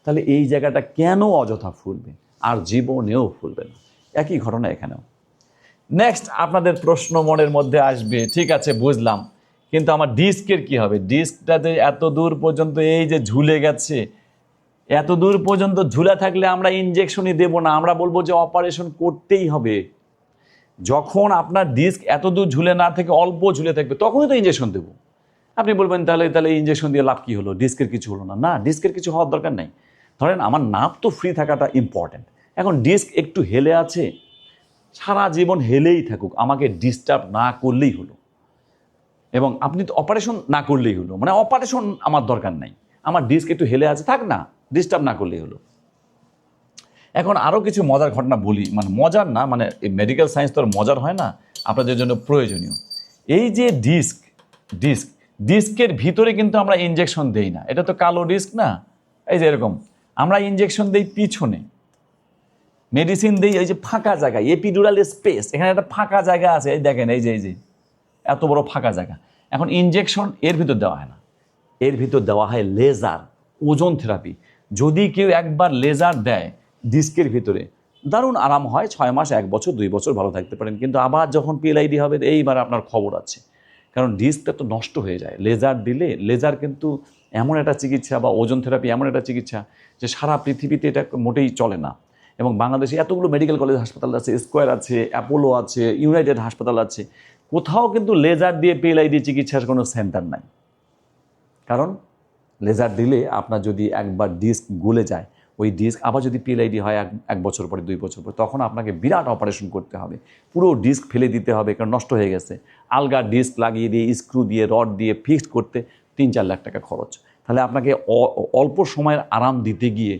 তাহলে এই জায়গাটা কেন অযথা ফুলবে, আর জীবনেও ফুলবে না। একই ঘটনা এখানেও। নেক্সট আপনাদের প্রশ্ন মনের মধ্যে আসবে, ঠিক আছে বুঝলাম, কিন্তু আমার ডিস্কের কি হবে? ডিস্কটা যে এত দূর পর্যন্ত এই যে ঝুলে গেছে, এত দূর পর্যন্ত ঝুলে থাকলে আমরা ইনজেকশনই দেব না, আমরা বলবো যে অপারেশন করতেই হবে। যখন আপনার ডিস্ক এত দূর ঝুলে না থেকে অল্প ঝুলে থাকবে তখনই তো ইনজেকশন দেবো। আপনি বলবেন তাহলে ইনজেকশন দিয়ে লাভ কী হলো, ডিস্কের কিছু হলো না। না, ডিস্কের কিছু হওয়ার দরকার নেই। ধরেন আমার নার্ভ তো ফ্রি থাকাটা ইম্পর্ট্যান্ট, এখন ডিস্ক একটু হেলে আছে, সারা জীবন হেলেই থাকুক, আমাকে ডিস্টার্ব না করলেই হলো। এবং আপনি তো অপারেশন না করলেই হলো, মানে অপারেশন আমার দরকার নাই, আমার ডিস্ক একটু হেলে আছে থাক না, ডিস্টার্ব না করলেই হলো। এখন আরও কিছু মজার ঘটনা বলি, মানে মজার না, মানে এই মেডিকেল সায়েন্স তো মজার হয় না, আপনাদের জন্য প্রয়োজনীয়। এই যে ডিস্কের ভিতরে কিন্তু আমরা ইনজেকশন দেই না, এটা তো কালো ডিস্ক না, এই যে এরকম আমরা ইনজেকশন দেই পিছনে, মেডিসিন দেই এই যে ফাঁকা জায়গায়, এপিডুরাল স্পেস, এখানে একটা ফাঁকা জায়গা আছে, এই দেখেন এই যে এত বড় ফাঁকা জায়গা। এখন ইনজেকশন এর ভিতর দেওয়া হয় না, এর ভিতর দেওয়া হয় লেজার, ওজন থেরাপি। যদি কেউ একবার লেজার দেয় ডিস্কের ভিতরে দারুণ আরাম হয়, 6 মাস 1 বছর 2 বছর ভালো থাকতে পারেন, কিন্তু আবার যখন পিএলআইডি হবে এইবার আপনার খবর আছে, কারণ ডিস্কটা তো নষ্ট হয়ে যায়। লেজার দিলে, লেজার কিন্তু এমন একটা চিকিৎসা বা ওজন থেরাপি এমন একটা চিকিৎসা যে সারা পৃথিবীতে এটা মোটেই চলে না। এবং বাংলাদেশে এতগুলো মেডিকেল কলেজ হাসপাতাল আছে, স্কোয়ার আছে, অ্যাপোলো আছে, ইউনাইটেড হাসপাতাল আছে, কোথাও কিন্তু লেজার দিয়ে পিএলআইডি চিকিৎসার কোনো সেন্টার নাই। কারণ লেজার দিলে আপনার যদি একবার ডিস্ক গলে যায়, ওই ডিস্ক আবার যদি পিএলআইডি হয় 1 বছর পরে 2 বছর পরে, তখন আপনাকে বিরাট অপারেশন করতে হবে, পুরো ডিস্ক ফেলে দিতে হবে, কারণ নষ্ট হয়ে গেছে। আলগা ডিস্ক লাগিয়ে দিয়ে স্ক্রু দিয়ে রড দিয়ে ফিক্সড করতে 3-4 লাখ টাকা খরচ। তাহলে আপনাকে অল্প সময়ের আরাম দিতে গিয়ে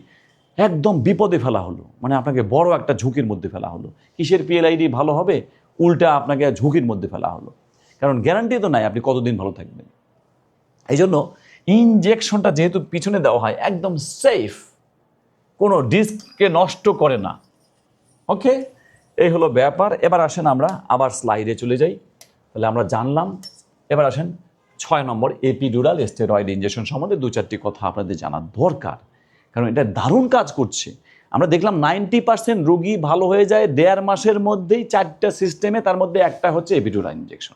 একদম বিপদে ফেলা হলো, মানে আপনাকে বড় একটা ঝুঁকির মধ্যে ফেলা হলো। কিসের পিএলআইডি ভালো হবে, উল্টা আপনাকে ঝুঁকির মধ্যে ফেলা হলো, কারণ গ্যারান্টি তো নাই আপনি কতদিন ভালো থাকবেন। এই জন্য ইনজেকশনটা যেহেতু পিছনে দেওয়া হয় একদম সেফ, কোনো ডিস্ককে নষ্ট করে না। ওকে, এই হলো ব্যাপার। এবার আসেন আমরা আবার স্লাইডে চলে যাই। তাহলে আমরা জানলাম, এবার আসেন 6 নম্বর এপিডুরাল স্টেরয়েড ইনজেকশন সম্বন্ধে 2-4টি কথা আপনাদের জানা দরকার, কারণ এটা দারুণ কাজ করছে। আমরা দেখলাম 90% রোগী ভালো হয়ে যায় 1.5 মাসের মধ্যেই 4টা সিস্টেমে, তার মধ্যে একটা হচ্ছে এপিডুরাল ইনজেকশন।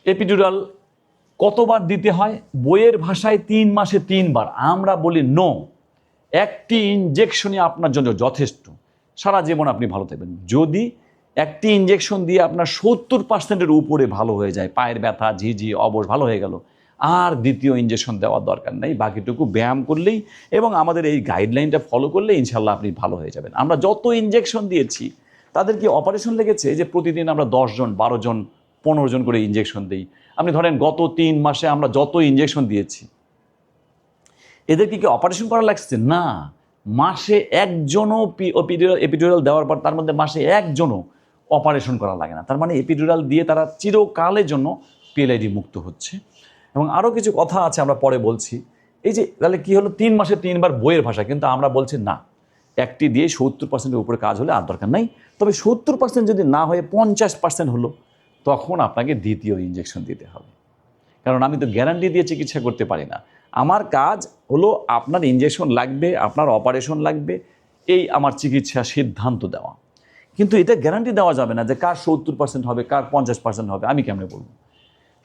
এপিডুরাল কতবার দিতে হয়? বইয়ের ভাষায় 3 মাসে 3 বার, আমরা বলি নো, একটি ইনজেকশনই আপনার জন্য যথেষ্ট, সারা জীবন আপনি ভালো থাকবেন। যদি একটি ইনজেকশন দিয়ে আপনার 70%-এর উপরে ভালো হয়ে যায়, পায়ের ব্যথা, ঝিঝি, অবশ ভালো হয়ে গেল, আর দ্বিতীয় ইনজেকশন দেওয়ার দরকার নেই। বাকিটুকু ব্যায়াম করলেই এবং আমাদের এই গাইডলাইনটা ফলো করলে ইনশাল্লাহ আপনি ভালো হয়ে যাবেন। আমরা যত ইনজেকশন দিয়েছি তাদের কি অপারেশন লেগেছে? যে প্রতিদিন আমরা 10 জন 12 জন 15 জন করে ইনজেকশন দিই। আপনি ধরেন গত 3 মাসে আমরা যত ইনজেকশন দিয়েছি, এদেরকে কি অপারেশন করা লাগছে? না, মাসে একজনও এপিডুরাল দেওয়ার পর তার মধ্যে মাসে একজনও অপারেশন করা লাগে না। তার মানে এপিডুরাল দিয়ে তারা চিরকালের জন্য পিএলআইডি মুক্ত হচ্ছে। এবং আরও কিছু কথা আছে আমরা পরে বলছি। এই যে তাহলে কি হলো, 3 মাসে 3 বার বইয়ের ভাষা, কিন্তু আমরা বলছি না, একটি দিয়ে 70%-এর উপরে কাজ হলে আর দরকার নাই। তবে 70% যদি না হয়ে 50% হলো, তখন আপনাকে দ্বিতীয় ইঞ্জেকশন দিতে হবে। কারণ আমি তো গ্যারান্টি দিয়ে চিকিৎসা করতে পারি না। আমার কাজ হলো আপনার ইঞ্জেকশন লাগবে, আপনার অপারেশন লাগবে, এই আমার চিকিৎসা সিদ্ধান্ত দেওয়া। কিন্তু এটা গ্যারান্টি দেওয়া যাবে না যে কার 70% হবে, কার 50% হবে, আমি কেমনে বলবো?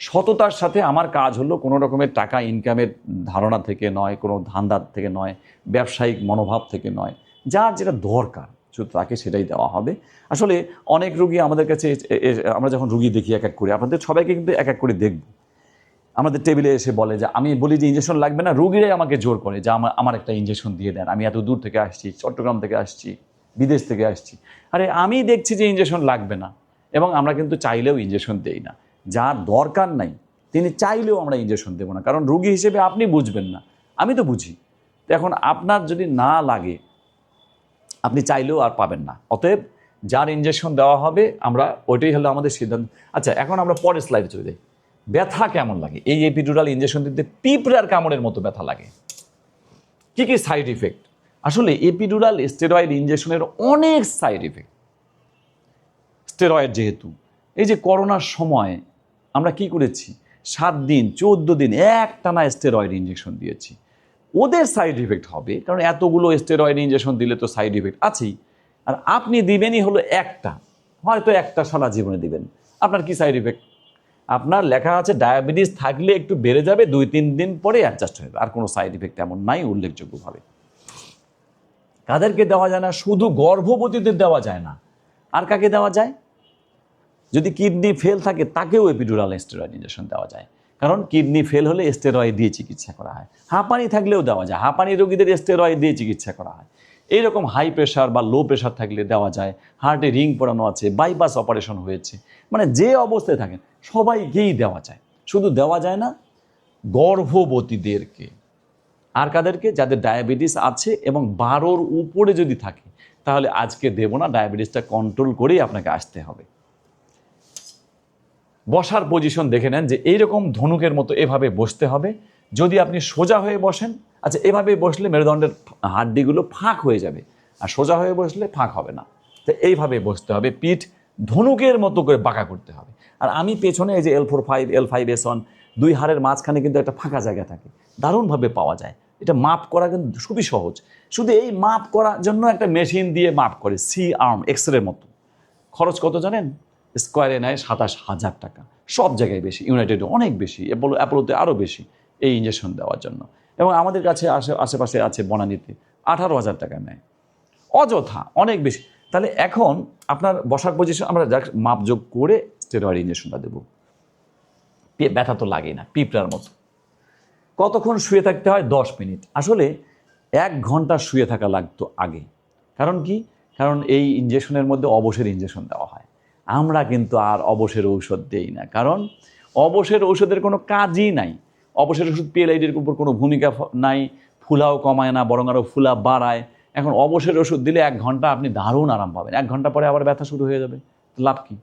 সততার সাথে আমার কাজ হলো কোনো রকমের টাকা ইনকামের ধারণা থেকে নয়, কোনো ধান্দার থেকে নয়, ব্যবসায়িক মনোভাব থেকে নয়, যার যেটা দরকার শুধু তাকে সেটাই দেওয়া হবে। আসলে অনেক রুগী আমাদের কাছে আমরা যখন রুগী দেখি এক এক করে, আপনাদের সবাইকে কিন্তু এক এক করে দেখব, আমাদের টেবিলে এসে বলে যে আমি বলি যে ইঞ্জেকশন লাগবে না, রুগীরাই আমাকে জোর করে যে আমার একটা ইঞ্জেকশন দিয়ে দেন, আমি এত দূর থেকে আসছি, চট্টগ্রাম থেকে আসছি, বিদেশ থেকে আসছি। আরে আমি দেখছি যে ইঞ্জেকশন লাগবে না, এবং আমরা কিন্তু চাইলেও ইঞ্জেকশন দেই না। যার দরকার নাই তিনি চাইলেও আমরা ইঞ্জেকশন দেবো না, কারণ রুগী হিসেবে আপনি বুঝবেন না, আমি তো বুঝি। তো এখন আপনার যদি না লাগে আপনি চাইলেও আর পাবেন না। অতএব যার ইঞ্জেকশন দেওয়া হবে আমরা ওইটাই হলো আমাদের সিদ্ধান্ত। আচ্ছা, এখন আমরা পরের স্লাইডে চলে যাই। ব্যথা কেমন লাগে? এই এপিডুরাল ইঞ্জেকশন দিতে পিঁপড়ার কামড়ের মতো ব্যথা লাগে। কি কি সাইড ইফেক্ট? আসলে এপিডুরাল স্টেরয়েড ইঞ্জেকশনের অনেক সাইড ইফেক্ট। স্টেরয়েড যেহেতু, এই যে করোনার সময় আমরা কি করেছি, 7 দিন 14 দিন একটানা স্টেরয়েড ইঞ্জেকশন দিয়েছি। ওদের সাইড ইফেক্ট হবে, কারণ এতগুলো স্টেরয়েড ইঞ্জেকশন দিলে তো সাইড ইফেক্ট আছেই। আর আপনি দিবেনই হলো একটা, হয়তো একটা সারা জীবনে দিবেন, আপনার কি সাইড ইফেক্ট? আপনার লেখা আছে ডায়াবেটিস থাকলে একটু বেড়ে যাবে, 2-3 দিন পরে অ্যাডজাস্ট হয়ে যাবে, আর কোনো সাইড ইফেক্ট এমন নাই উল্লেখযোগ্যভাবে। কাদেরকে দেওয়া যায় না? শুধু গর্ভবতীদের দেওয়া যায় না, আর কাকে দেওয়া যায়? যদি কিডনি ফেল থাকে তাকেও এপিডুরাল স্টেরয়েড ইঞ্জেকশন দেওয়া যায়, কারণ কিডনি ফেল হলে স্টেরয়েড দিয়ে চিকিৎসা করা হয়। হাঁপানি থাকলেও দেওয়া যায়, হাঁপানি রোগীদের স্টেরয়েড দিয়ে চিকিৎসা করা হয়। এইরকম হাই প্রেশার বা লো প্রেশার থাকলে দেওয়া যায়, হার্টে রিং পরানো আছে, বাইপাস অপারেশন হয়েছে, মানে যে অবস্থায় থাকেন সবাইকেই দেওয়া যায়। শুধু দেওয়া যায় না গর্ভবতীদেরকে। আর কাদেরকে? যাদের ডায়াবেটিস আছে এবং 12-র উপরে যদি থাকে, তাহলে আজকে দেব না, ডায়াবেটিসটা কন্ট্রোল করেই আপনাকে আসতে হবে। বসার পজিশন দেখে নেন যে এইরকম ধনুকের মতো এভাবে বসতে হবে। যদি আপনি সোজা হয়ে বসেন, আচ্ছা এভাবে বসলে মেরুদণ্ডের হাড্ডিগুলো ফাঁক হয়ে যাবে, আর সোজা হয়ে বসলে ফাঁক হবে না। তো এইভাবে বসতে হবে, পিঠ ধনুকের মতো করে বাঁকা করতে হবে। আর আমি পেছনে এই যে L4-5 L5S1 দুই হাড়ের মাঝখানে কিন্তু একটা ফাঁকা জায়গা থাকে, দারুণভাবে পাওয়া যায়। এটা মাপ করা কিন্তু খুবই সহজ। শুধু এই মাপ করার জন্য একটা মেশিন দিয়ে মাপ করে, C-arm এক্সরের মতো। খরচ কত জানেন? স্কোয়ারে নেয় 27,000 টাকা। সব জায়গায় বেশি, ইউনাইটেডে অনেক বেশি, অ্যাপোলোতে আরও বেশি এই ইঞ্জেকশন দেওয়ার জন্য। এবং আমাদের কাছে আশেপাশে আছে বনানীতে 18,000 টাকা নেয়, অযথা অনেক বেশি। তাহলে এখন আপনার বসার পজিশন আমরা মাপযোগ করে স্টেরয়েড ইঞ্জেকশনটা দেবো। ব্যথা তো লাগেই না, পিঁপড়ার মতো। কতক্ষণ শুয়ে থাকতে হয়? 10 মিনিট। আসলে 1 ঘন্টা শুয়ে থাকা লাগতো আগে। কারণ কি? কারণ এই ইঞ্জেকশনের মধ্যে অবসের ইঞ্জেকশন দেওয়া হয়। আমরা কিন্তু আর অবসের ঔষধ দেই না, কারণ অবসের ঔষধের কোনো কাজই নাই। অবসের ওষুধ PLID-র উপর কোনো ভূমিকা নাই, ফুলাও কমায় না, বরং আরও ফুলা বাড়ায়। এখন অবসের ওষুধ দিলে 1 ঘন্টা আপনি দারুণ আরাম পাবেন, 1 ঘন্টা পরে আবার ব্যথা শুরু হয়ে যাবে। লাভ কি?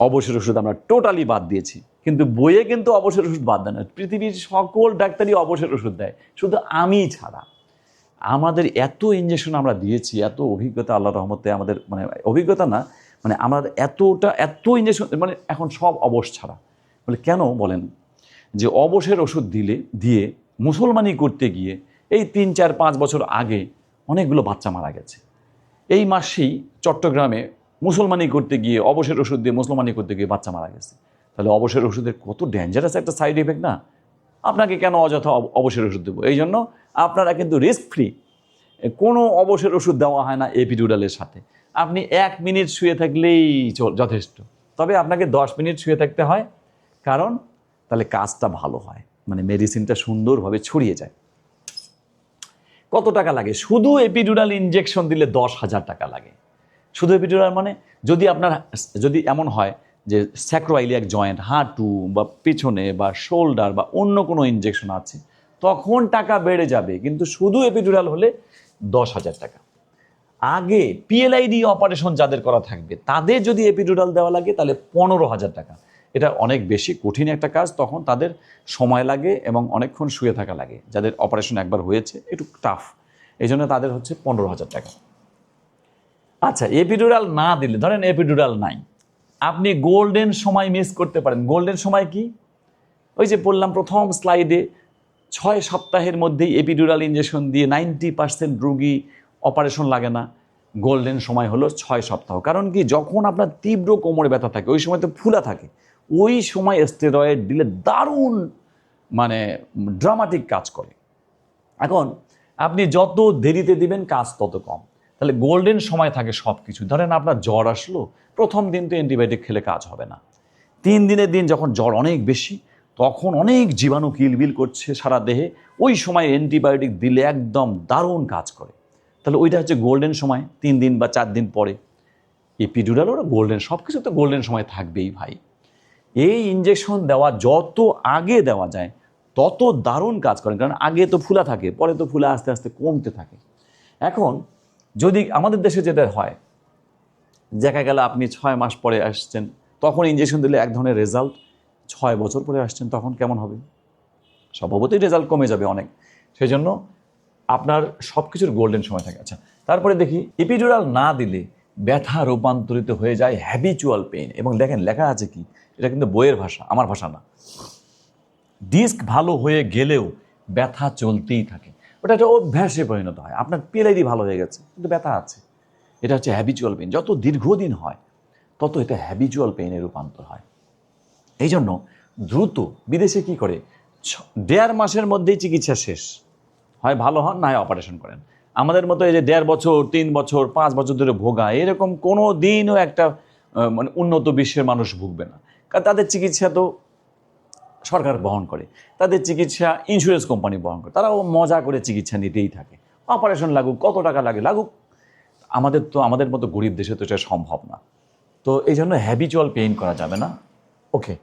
অবসের ওষুধ আমরা টোটালি বাদ দিয়েছি, কিন্তু বইয়ে কিন্তু অবসের ওষুধ বাদ দেয় না। পৃথিবীর সকল ডাক্তারই অবসের ওষুধ দেয়, শুধু আমি ছাড়া। আমাদের এত ইঞ্জেকশন আমরা দিয়েছি, এত অভিজ্ঞতা আল্লাহ রহমতে, আমাদের মানে অভিজ্ঞতা না, মানে আমরা এত ইঞ্জেকশন, মানে এখন সব অবশ ছাড়া। বলে কেন বলেন? যে অবসের ওষুধ দিয়ে মুসলমানি করতে গিয়ে এই 3-4-5 বছর আগে অনেকগুলো বাচ্চা মারা গেছে। এই মাসেই চট্টগ্রামে মুসলমানি করতে গিয়ে, অবসের ওষুধ দিয়ে মুসলমানি করতে গিয়ে বাচ্চা মারা গেছে। তাহলে অবসের ওষুধের কত ডেঞ্জারাস একটা সাইড ইফেক্ট না? আপনাকে কেন অযথা অবসের ওষুধ দেবো? এই জন্য আপনারা কিন্তু রিস্ক ফ্রি, কোনো অবসের ওষুধ দেওয়া হয় না এপিডুরালের সাথে। আপনি 1 মিনিট শুয়ে থাকলেই যথেষ্ট। তবে আপনাকে 10 মিনিট শুয়ে থাকতে হয়, কারণ তাহলে কাজটা ভালো হয়, মানে মেডিসিনটা সুন্দরভাবে ছড়িয়ে যায়। কত টাকা লাগে? শুধু এপিডুরাল ইঞ্জেকশন দিলে 10,000 টাকা লাগে। শুধু এপিডুরাল মানে যদি এমন হয় যে স্যাক্রোইলিয়াক জয়েন্ট, হাঁটু বা পেছনে বা শোল্ডার বা অন্য কোনো ইঞ্জেকশন আছে, তখন টাকা বেড়ে যাবে, কিন্তু শুধু এপিডুরাল হলে 10,000 টাকা। আগে PLID অপারেশন যাদের করা থাকবে তাদের যদি এপিডুরাল দেওয়া লাগে তাহলে 15,000 টাকা। এটা অনেক বেশি কঠিন একটা কাজ, তখন তাদের সময় লাগে এবং অনেকক্ষণ শুয়ে থাকা লাগে। যাদের অপারেশন একবার হয়েছে একটু টাফ, এই জন্য তাদের হচ্ছে 15,000 টাকা। আচ্ছা, এপিডুরাল না দিলে, ধরেন এপিডুরাল নাই, আপনি গোল্ডেন সময় মিস করতে পারেন। গোল্ডেন সময় কি? ওই যে বললাম প্রথম স্লাইডে, 6 সপ্তাহের মধ্যেই এপিডুরাল ইঞ্জেকশন দিয়ে 90% রোগী অপারেশন লাগে না। গোল্ডেন সময় হলো 6 সপ্তাহ। কারণ কি, যখন আপনার তীব্র কোমরে ব্যথা থাকে, ওই সময় তো ফুলা থাকে, ওই সময় স্টেরয়েড দিলে দারুণ মানে ড্রামাটিক কাজ করে। এখন আপনি যত দেরিতে দিবেন কাজ তত কম। তাহলে গোল্ডেন সময় থাকে সব কিছু। ধরেন আপনার জ্বর আসলো, প্রথম দিন তো অ্যান্টিবায়োটিক খেলে কাজ হবে না। 3 দিনের দিন যখন জ্বর অনেক বেশি, তখন অনেক জীবাণু কিলবিল করছে সারা দেহে, ওই সময় অ্যান্টিবায়োটিক দিলে একদম দারুণ কাজ করে। তাহলে ওইটা হচ্ছে গোল্ডেন সময়, 3 দিন বা 4 দিন পরে। এপিডুরাল ওরা গোল্ডেন, সব কিছু তো গোল্ডেন সময় থাকবেই ভাই। এই ইঞ্জেকশন দেওয়া যত আগে দেওয়া যায় তত দারুণ কাজ করে, কারণ আগে তো ফুলা থাকে, পরে তো ফুলা আস্তে আস্তে কমতে থাকে। এখন যদি আমাদের দেশে যেটা হয়, দেখা গেল আপনি 6 মাস পরে আসছেন, তখন ইঞ্জেকশন দিলে এক ধরনের রেজাল্ট, 6 বছর পরে আসছেন তখন কেমন হবে? স্বভাবতই রেজাল্ট কমে যাবে অনেক। সেই জন্য আপনার সব কিছুর গোল্ডেন সময় থাকে। আচ্ছা, তারপরে দেখি এপিডুরাল না দিলে ব্যথা রূপান্তরিত হয়ে যায় হ্যাবিচুয়াল পেইন। এবং দেখেন লেখা আছে কি, এটা কিন্তু বইয়ের ভাষা, আমার ভাষা না। ডিস্ক ভালো হয়ে গেলেও ব্যথা চলতেই থাকে, ওটা একটা অভ্যাসে পরিণত হয়। আপনার পিএলআইডি ভালো হয়ে গেছে কিন্তু ব্যথা আছে, এটা হচ্ছে হ্যাবিচুয়াল পেইন। যত দীর্ঘদিন হয় তত এটা হ্যাবিচুয়াল পেইনে রূপান্তর হয়। এই জন্য দ্রুত বিদেশে কি করে, 1.5 মাসের মধ্যেই চিকিৎসা শেষ হয়, ভালো হন না হয় অপারেশন করেন। আমাদের মতো এই যে 1.5 বছর 3 বছর 5 বছর ধরে ভোগা, এরকম কোনো দিনও একটা মানে উন্নত বিশ্বের মানুষ ভুগবে না। কারণ তাদের চিকিৎসা তো সরকার বহন করে, তাদের চিকিৎসা ইন্স্যুরেন্স কোম্পানি বহন করে, তারাও মজা করে চিকিৎসা নিতেই থাকে। অপারেশন লাগুক, কত টাকা লাগে লাগুক, আমাদের মতো গরিব দেশে তো এটা সম্ভব না। তো এই জন্য হ্যাবিচুয়াল পেইন করা যাবে না। ওকে,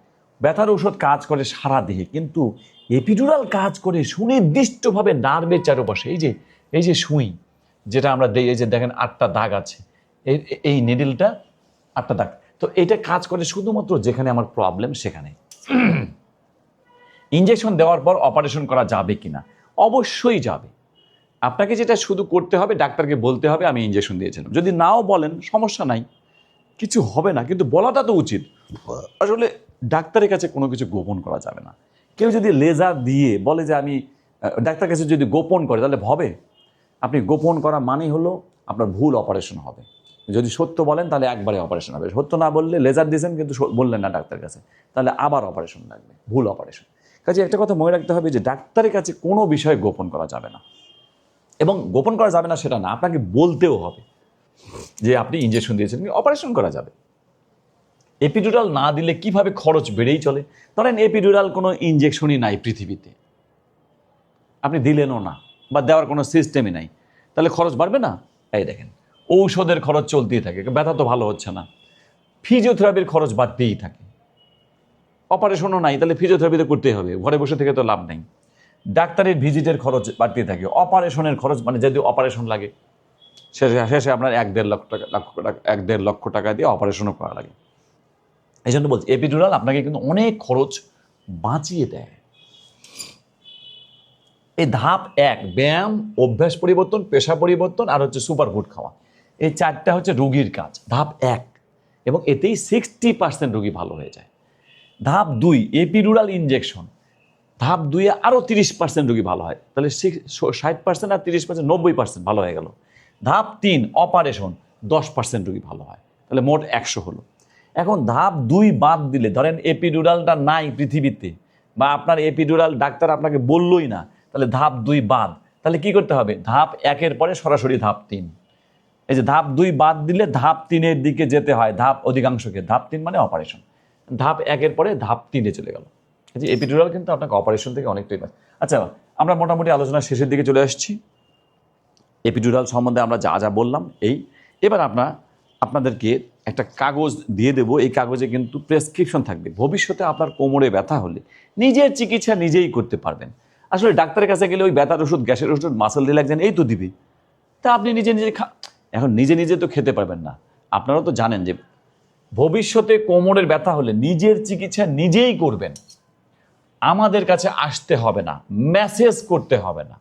ব্যথার ঔষধ কাজ করে সারা দেহে, কিন্তু এপিডুরাল কাজ করে সুনির্দিষ্টভাবে নার্ভের চারপাশে। এই যে সুই যেটা আমরা দেই, এই যে দেখেন 8টা দাগ আছে, এই নিডলটা 8টা দাগ, তো এটা কাজ করে শুধুমাত্র যেখানে আমার প্রবলেম সেখানে। ইঞ্জেকশন দেওয়ার পর অপারেশন করা যাবে কিনা? অবশ্যই যাবে। আপনাকে যেটা শুধু করতে হবে, ডাক্তারকে বলতে হবে আমি ইঞ্জেকশন দিয়েছিলাম। যদি নাও বলেন সমস্যা নাই, কিছু হবে না, কিন্তু বলাটা তো উচিত। আসলে ডাক্তারের কাছে কোনো কিছু গোপন করা যাবে না। কেউ যদি লেজার দিয়ে বলে যে আমি ডাক্তার কাছে যদি গোপন করে, তাহলে হবে। আপনি গোপন করা মানেই হলো আপনার ভুল অপারেশন হবে। যদি সত্য বলেন তাহলে একবারে অপারেশন হবে, সত্য না বললে লেজার দিয়েছেন কিন্তু বললেন না ডাক্তার কাছে, তাহলে আবার অপারেশন লাগবে, ভুল অপারেশন। কাজে একটা কথা মনে রাখতে হবে যে ডাক্তারের কাছে কোনো বিষয় গোপন করা যাবে না। এবং গোপন করা যাবে না সেটা না, আপনাকে বলতেও হবে যে আপনি ইঞ্জেকশন দিয়েছেন, অপারেশন করা যাবে। এপিডুরাল না দিলে কিভাবে খরচ বেড়েই চলে। ধরেন এপিডুরাল কোনো ইঞ্জেকশনই নাই পৃথিবীতে, আপনি দিলেনও না বা দেওয়ার কোনো সিস্টেমই নাই, তাহলে খরচ বাড়বে না? এই দেখেন, ঔষধের খরচ চলতেই থাকে, ব্যথা তো ভালো হচ্ছে না, ফিজিওথেরাপির খরচ বাড়তেই থাকে। অপারেশনও নাই, তাহলে ফিজিওথেরাপি তো করতেই হবে, ঘরে বসে থেকে তো লাভ নেই। ডাক্তারের ভিজিটের খরচ বাড়তেই থাকে, অপারেশনের খরচ মানে যদি অপারেশন লাগে শেষে আপনার 1.5 লক্ষ টাকা দিয়ে অপারেশনও করা লাগে। এই জন্য বলছি এপিডুরাল আপনাকে কিন্তু অনেক খরচ বাঁচিয়ে দেয়। এই ধাপ 1, ব্যায়াম, অভ্যাস পরিবর্তন, পেশা পরিবর্তন, আর হচ্ছে সুপারফুড খাওয়া, এই 4টা হচ্ছে রোগীর কাজ। ধাপ 1, এবং এতেই 60% রোগী ভালো হয়ে যায়। ধাপ 2, এপিডুরাল ইঞ্জেকশন। ধাপ 2-এ আরও 30% রোগী ভালো হয়, তাহলে 60% আর 30% 90% ভালো হয়ে গেল। ধাপ 3, অপারেশন, 10% রোগী ভালো হয়, তাহলে মোট 100 হলো। এখন ধাপ 2 বাদ দিলে, ধরেন এপিডুরালটা নাই পৃথিবীতে, বা আপনার এপিডুরাল ডাক্তার আপনাকে বললই না, তাহলে ধাপ 2 বাদ। তাহলে কি করতে হবে? ধাপ 1-এর পরে সরাসরি ধাপ 3। এই যে ধাপ 2 বাদ দিলে ধাপ 3-এর দিকে যেতে হয়, অধিকাংশকে ধাপ 3 মানে অপারেশন। ধাপ 1-এর পরে ধাপ 3-এ চলে গেল। যে এপিডুরাল কিন্তু আপনাকে অপারেশন থেকে অনেকটাই বাঁচায়। আচ্ছা, আমরা মোটামুটি আলোচনার শেষের দিকে চলে আসছি। এপিডুরাল সম্বন্ধে আমরা যা যা বললাম এবার আপনাদেরকে একটা কাগজ দিয়ে দেব। এই কাগজে কিন্তু প্রেসক্রিপশন থাকবে। ভবিষ্যতে আপনার কোমরে ব্যথা হলে নিজের চিকিৎসা নিজেই করতে পারবেন। আসলে ডাক্তারের কাছে গেলে ওই ব্যথার ওষুধ, গ্যাসের ওষুধ, মাসল রিল্যাক্সেশন এই তো দিবি, তা আপনি নিজে এখন নিজে তো খেতে পারবেন না। আপনারা তো জানেন যে ভবিষ্যতে কোমরের ব্যথা হলে নিজের চিকিৎসা নিজেই করবেন, আমাদের কাছে আসতে হবে না, মেসেজ করতে হবে না।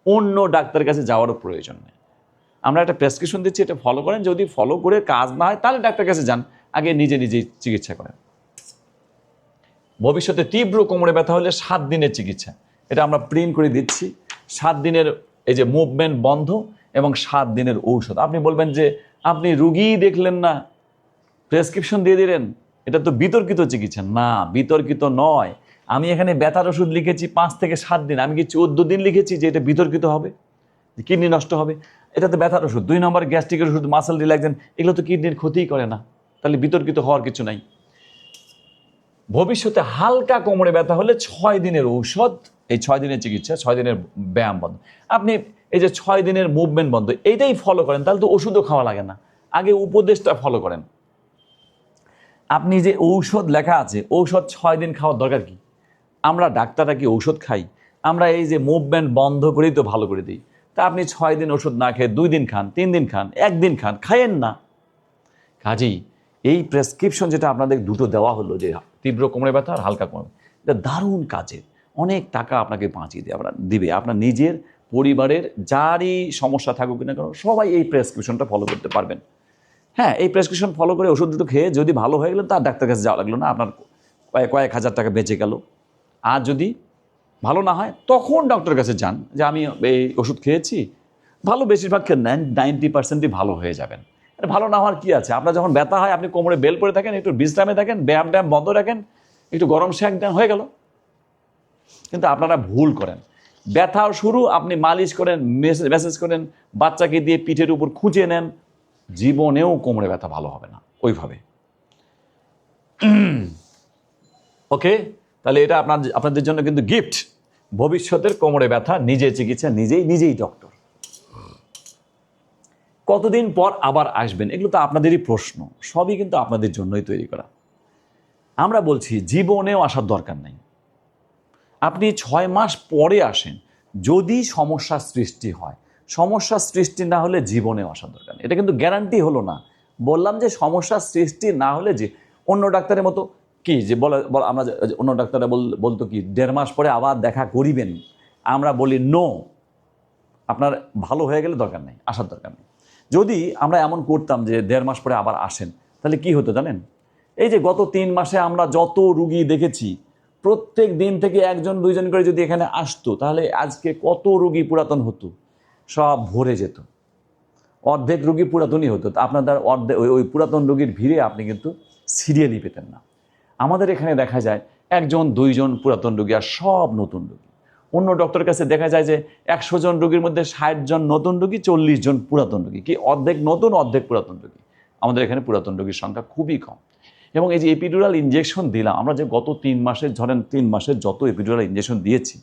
অন্য ডাক্তারের কাছে যাওয়ারও প্রয়োজন নেই। আমরা একটা প্রেসক্রিপশন দিচ্ছি, এটা ফলো করেন, যদি ফলো করে কাজ না হয় তাহলে ডাক্তারের কাছে যান, আগে নিজে নিজেই চিকিৎসা করেন। ভবিষ্যতে তীব্র কোমরে ব্যথা হলে 7 দিনের চিকিৎসা, এটা আমরা প্রিন্ট করে দিচ্ছি। 7 দিনের এই যে মুভমেন্ট বন্ধ এবং 7 দিনের ঔষধ। আপনি বলবেন যে আপনি রুগী দেখলেন না, প্রেসক্রিপশন দিয়ে দিলেন, এটা তো বিতর্কিত চিকিৎসা। না, বিতর্কিত নয়। আমি এখানে ব্যথার ওষুধ লিখেছি 5 থেকে 7 দিন, আমি কি 14 দিন লিখেছি যে এটা বিতর্কিত হবে, কিডনি নষ্ট হবে? এটা তো ব্যথার ওষুধ। 2 নম্বর গ্যাস্ট্রিকের ওষুধ, মাসেল রিল্যাক্সেন্ট, এগুলো তো কিডনির ক্ষতিই করে না, তাহলে বিতর্কিত হওয়ার কিছু নাই। ভবিষ্যতে হালকা কোমরে ব্যথা হলে 6 দিনের ঔষধ, এই 6 দিনের চিকিৎসা, 6 দিনের ব্যায়াম বন্ধ। আপনি এই যে 6 দিনের মুভমেন্ট বন্ধ, এইটাই ফলো করেন, তাহলে তো ওষুধও খাওয়া লাগে না। আগে উপদেশটা ফলো করেন। আপনি যে ঔষধ লেখা আছে, ঔষধ 6 দিন খাওয়ার দরকার কি? আমরা ডাক্তাররা কি ঔষধ খাই? আমরা এই যে মুভমেন্ট বন্ধ করেই তো ভালো করে দিই। তা আপনি 6 দিন ওষুধ না খেয়ে 2 দিন খান, 3 দিন খান, 1 দিন খান, খাইয়েন না। কাজেই এই প্রেসক্রিপশন যেটা আপনাদের দুটো দেওয়া হলো, যে তীব্র কোমরে ব্যথা আর হালকা কোমরে, এটা দারুণ কাজের, অনেক টাকা আপনাকে বাঁচিয়ে দিবে। আপনার নিজের পরিবারের যারই সমস্যা থাকুক না কেন, সবাই এই প্রেসক্রিপশনটা ফলো করতে পারবেন। হ্যাঁ, এই প্রেসক্রিপশন ফলো করে ওষুধ দুটো খেয়ে যদি ভালো হয়ে গেলেন, তার ডাক্তার কাছে যাওয়া লাগলো না, আপনার কয়েক হাজার টাকা বেঁচে গেল। আর যদি ভালো না হয়, তখন ডক্টরের কাছে যান, যে আমি এই ওষুধ খেয়েছি, ভালো বেশিরভাগ 90%ই ভালো হয়ে যাবেন। ভালো না হওয়ার কি আছে? আপনার যখন ব্যথা হয়, আপনি কোমরে বেল পরে থাকেন, একটু বিশ্রামে থাকেন, ব্যায়াম বন্ধ রাখেন, একটু গরম শেক দেন, হয়ে গেল। কিন্তু আপনারা ভুল করেন। ব্যথাও শুরু, আপনি মালিশ করেন, মেসেজ করেন, বাচ্চাকে দিয়ে পিঠের উপর খুঁজে নেন, জীবনেও কোমরে ব্যথা ভালো হবে না ওইভাবে। ওকে, তাহলে এটা আপনাদের জন্য কিন্তু গিফট। ভবিষ্যতের কোমরে ব্যথা নিজে চিকিৎসা, নিজেই ডক্টর। কতদিন পর আবার আসবেন, এগুলো তো আপনাদেরই প্রশ্ন, সবই কিন্তু আপনাদের জন্যই তৈরি করা। আমরা বলছি জীবনেও আসার দরকার নেই। আপনি 6 মাস পরে আসেন, যদি সমস্যা সৃষ্টি হয়। সমস্যা সৃষ্টি না হলে জীবনেও আসার দরকার নেই। এটা কিন্তু গ্যারান্টি হলো না। বললাম যে সমস্যা সৃষ্টি না হলে, যে অন্য ডাক্তারের মতো কি যে আমরা অন্য ডাক্তাররা বলতো কি 1.5 মাস পরে আবার দেখা করিবেন, আমরা বলি নো, আপনার ভালো হয়ে গেলে দরকার নেই, আসার দরকার নেই। যদি আমরা এমন করতাম যে 1.5 মাস পরে আবার আসেন, তাহলে কি হতো জানেন? এই যে গত 3 মাসে আমরা যত রুগী দেখেছি, প্রত্যেক দিন থেকে 1-2 করে যদি এখানে আসতো, তাহলে আজকে কত রুগী পুরাতন হতো, সব ভরে যেত, অর্ধেক রুগী পুরাতনই হতো। আপনাদের অর্ধেক ওই পুরাতন রুগীর ভিড়ে আপনি কিন্তু সিরিয়ালই পেতেন না। আমাদের এখানে দেখা যায় 1-2 পুরাতন রুগী আর সব নতুন রুগী। অন্য ডক্টরের কাছে দেখা যায় যে 100 জন রুগীর মধ্যে 60 জন নতুন রুগী, 40 জন পুরাতন রুগী, কি অর্ধেক নতুন অর্ধেক পুরাতন রুগী। আমাদের এখানে পুরাতন রুগীর সংখ্যা খুবই কম। এবং এই যে এপিডুরাল ইনজেকশন দিলাম, আমরা যে গত 3 মাসের, ধরেন 3 মাসের যত এপিডুরাল ইনজেকশন দিয়েছি,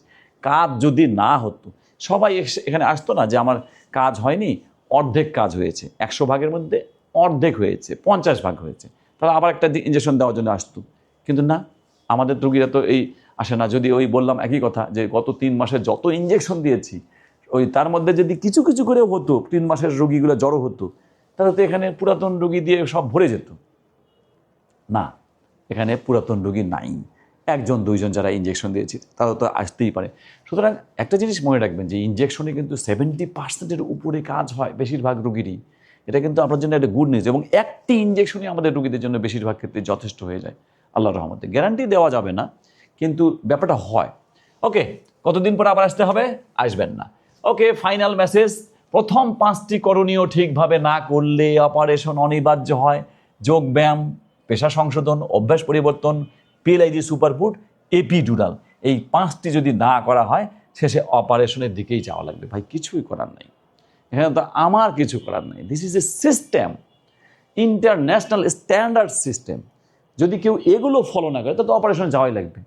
কাজ যদি না হতো, সবাই এখানে আসতো না যে আমার কাজ হয়নি, অর্ধেক কাজ হয়েছে, 100 ভাগের মধ্যে অর্ধেক হয়েছে, 50 ভাগ হয়েছে, তাহলে আবার একটা ইনজেকশন দেওয়ার জন্য আসতো। কিন্তু না, আমাদের রুগীরা তো এই আসে না। যদি ওই বললাম একই কথা, যে গত 3 মাসে যত ইনজেকশন দিয়েছি, ওই তার মধ্যে যদি কিছু কিছু করেও হতো, 3 মাসের রুগীগুলো জড়ো হতো, তাহলে তো এখানে পুরাতন রুগী দিয়ে সব ভরে যেত। না, এখানে পুরাতন রুগী নাই। 1-2 যারা ইনজেকশন দিয়েছি, তারা তো আসতেই পারে। সুতরাং একটা জিনিস মনে রাখবেন, যে ইনজেকশনে কিন্তু 70%-এর উপরে কাজ হয় বেশিরভাগ রুগীরই। এটা কিন্তু আপনার জন্য একটা গুড নিউজ। এবং একটি ইনজেকশনই আমাদের রুগীদের জন্য বেশিরভাগ ক্ষেত্রে যথেষ্ট হয়ে যায়, আল্লাহর রহমতে। গ্যারান্টি দেওয়া যাবে না, কিন্তু ব্যাপারটা হয়। ওকে, কতদিন পর আবার আসতে হবে? আসবেন না। ওকে, ফাইনাল মেসেজ, প্রথম 5টি করণীয় ঠিকভাবে না করলে অপারেশন অনিবার্য হয়। যোগ ব্যায়াম, পেশা সংশোধন, অভ্যাস পরিবর্তন, পিএলআইডি সুপারফুড, এপিডুরাল, এই 5টি যদি না করা হয়, শেষে অপারেশনের দিকেই যাওয়া লাগবে। ভাই, কিছুই করার নাই, এখানে তো আমার কিছু করার নাই। This is a system, international standard system. যদি কেউ এগুলো ফলো না করে, তো অপারেশনে যাওয়াই লাগবে।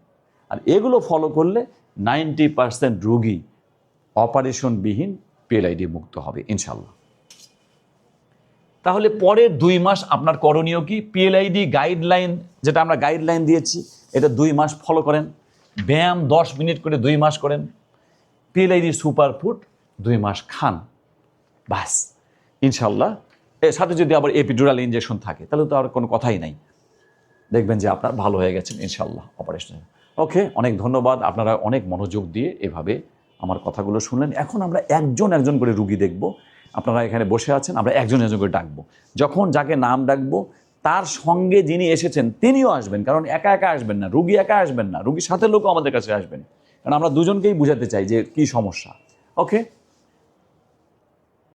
আর এগুলো ফলো করলে 90% রোগী অপারেশনবিহীন পিএলআইডি মুক্ত হবে ইনশাল্লাহ। তাহলে পরের 2 মাস আপনার করণীয় কি? পিএলআইডি গাইডলাইন, যেটা আমরা গাইডলাইন দিয়েছি, এটা 2 মাস ফলো করেন। ব্যায়াম 10 মিনিট করে 2 মাস করেন। পিএলআইডি সুপারফুড 2 মাস খান, বাস ইনশাল্লাহ। এর সাথে যদি আবার এপিডুরাল ইনজেকশন থাকে, তাহলে তো আর কোনো কথাই নাই। দেখবেন যে আপনার ভালো হয়ে গেছেন ইনশাল্লাহ অপারেশনে। ওকে, অনেক ধন্যবাদ। আপনারা অনেক মনোযোগ দিয়ে এভাবে আমার কথাগুলো শুনলেন। এখন আমরা একজন একজন করে রুগী দেখব। আপনারা এখানে বসে আছেন, আমরা একজন একজন করে ডাকবো। যখন যাকে নাম ডাকবো তার সঙ্গে যিনি এসেছেন তিনিও আসবেন, কারণ একা একা আসবেন না, রুগী একা আসবেন না, রুগীর সাথে লোকও আমাদের কাছে আসবেন, কারণ আমরা দুজনকেই বুঝাতে চাই যে কি সমস্যা। ওকে।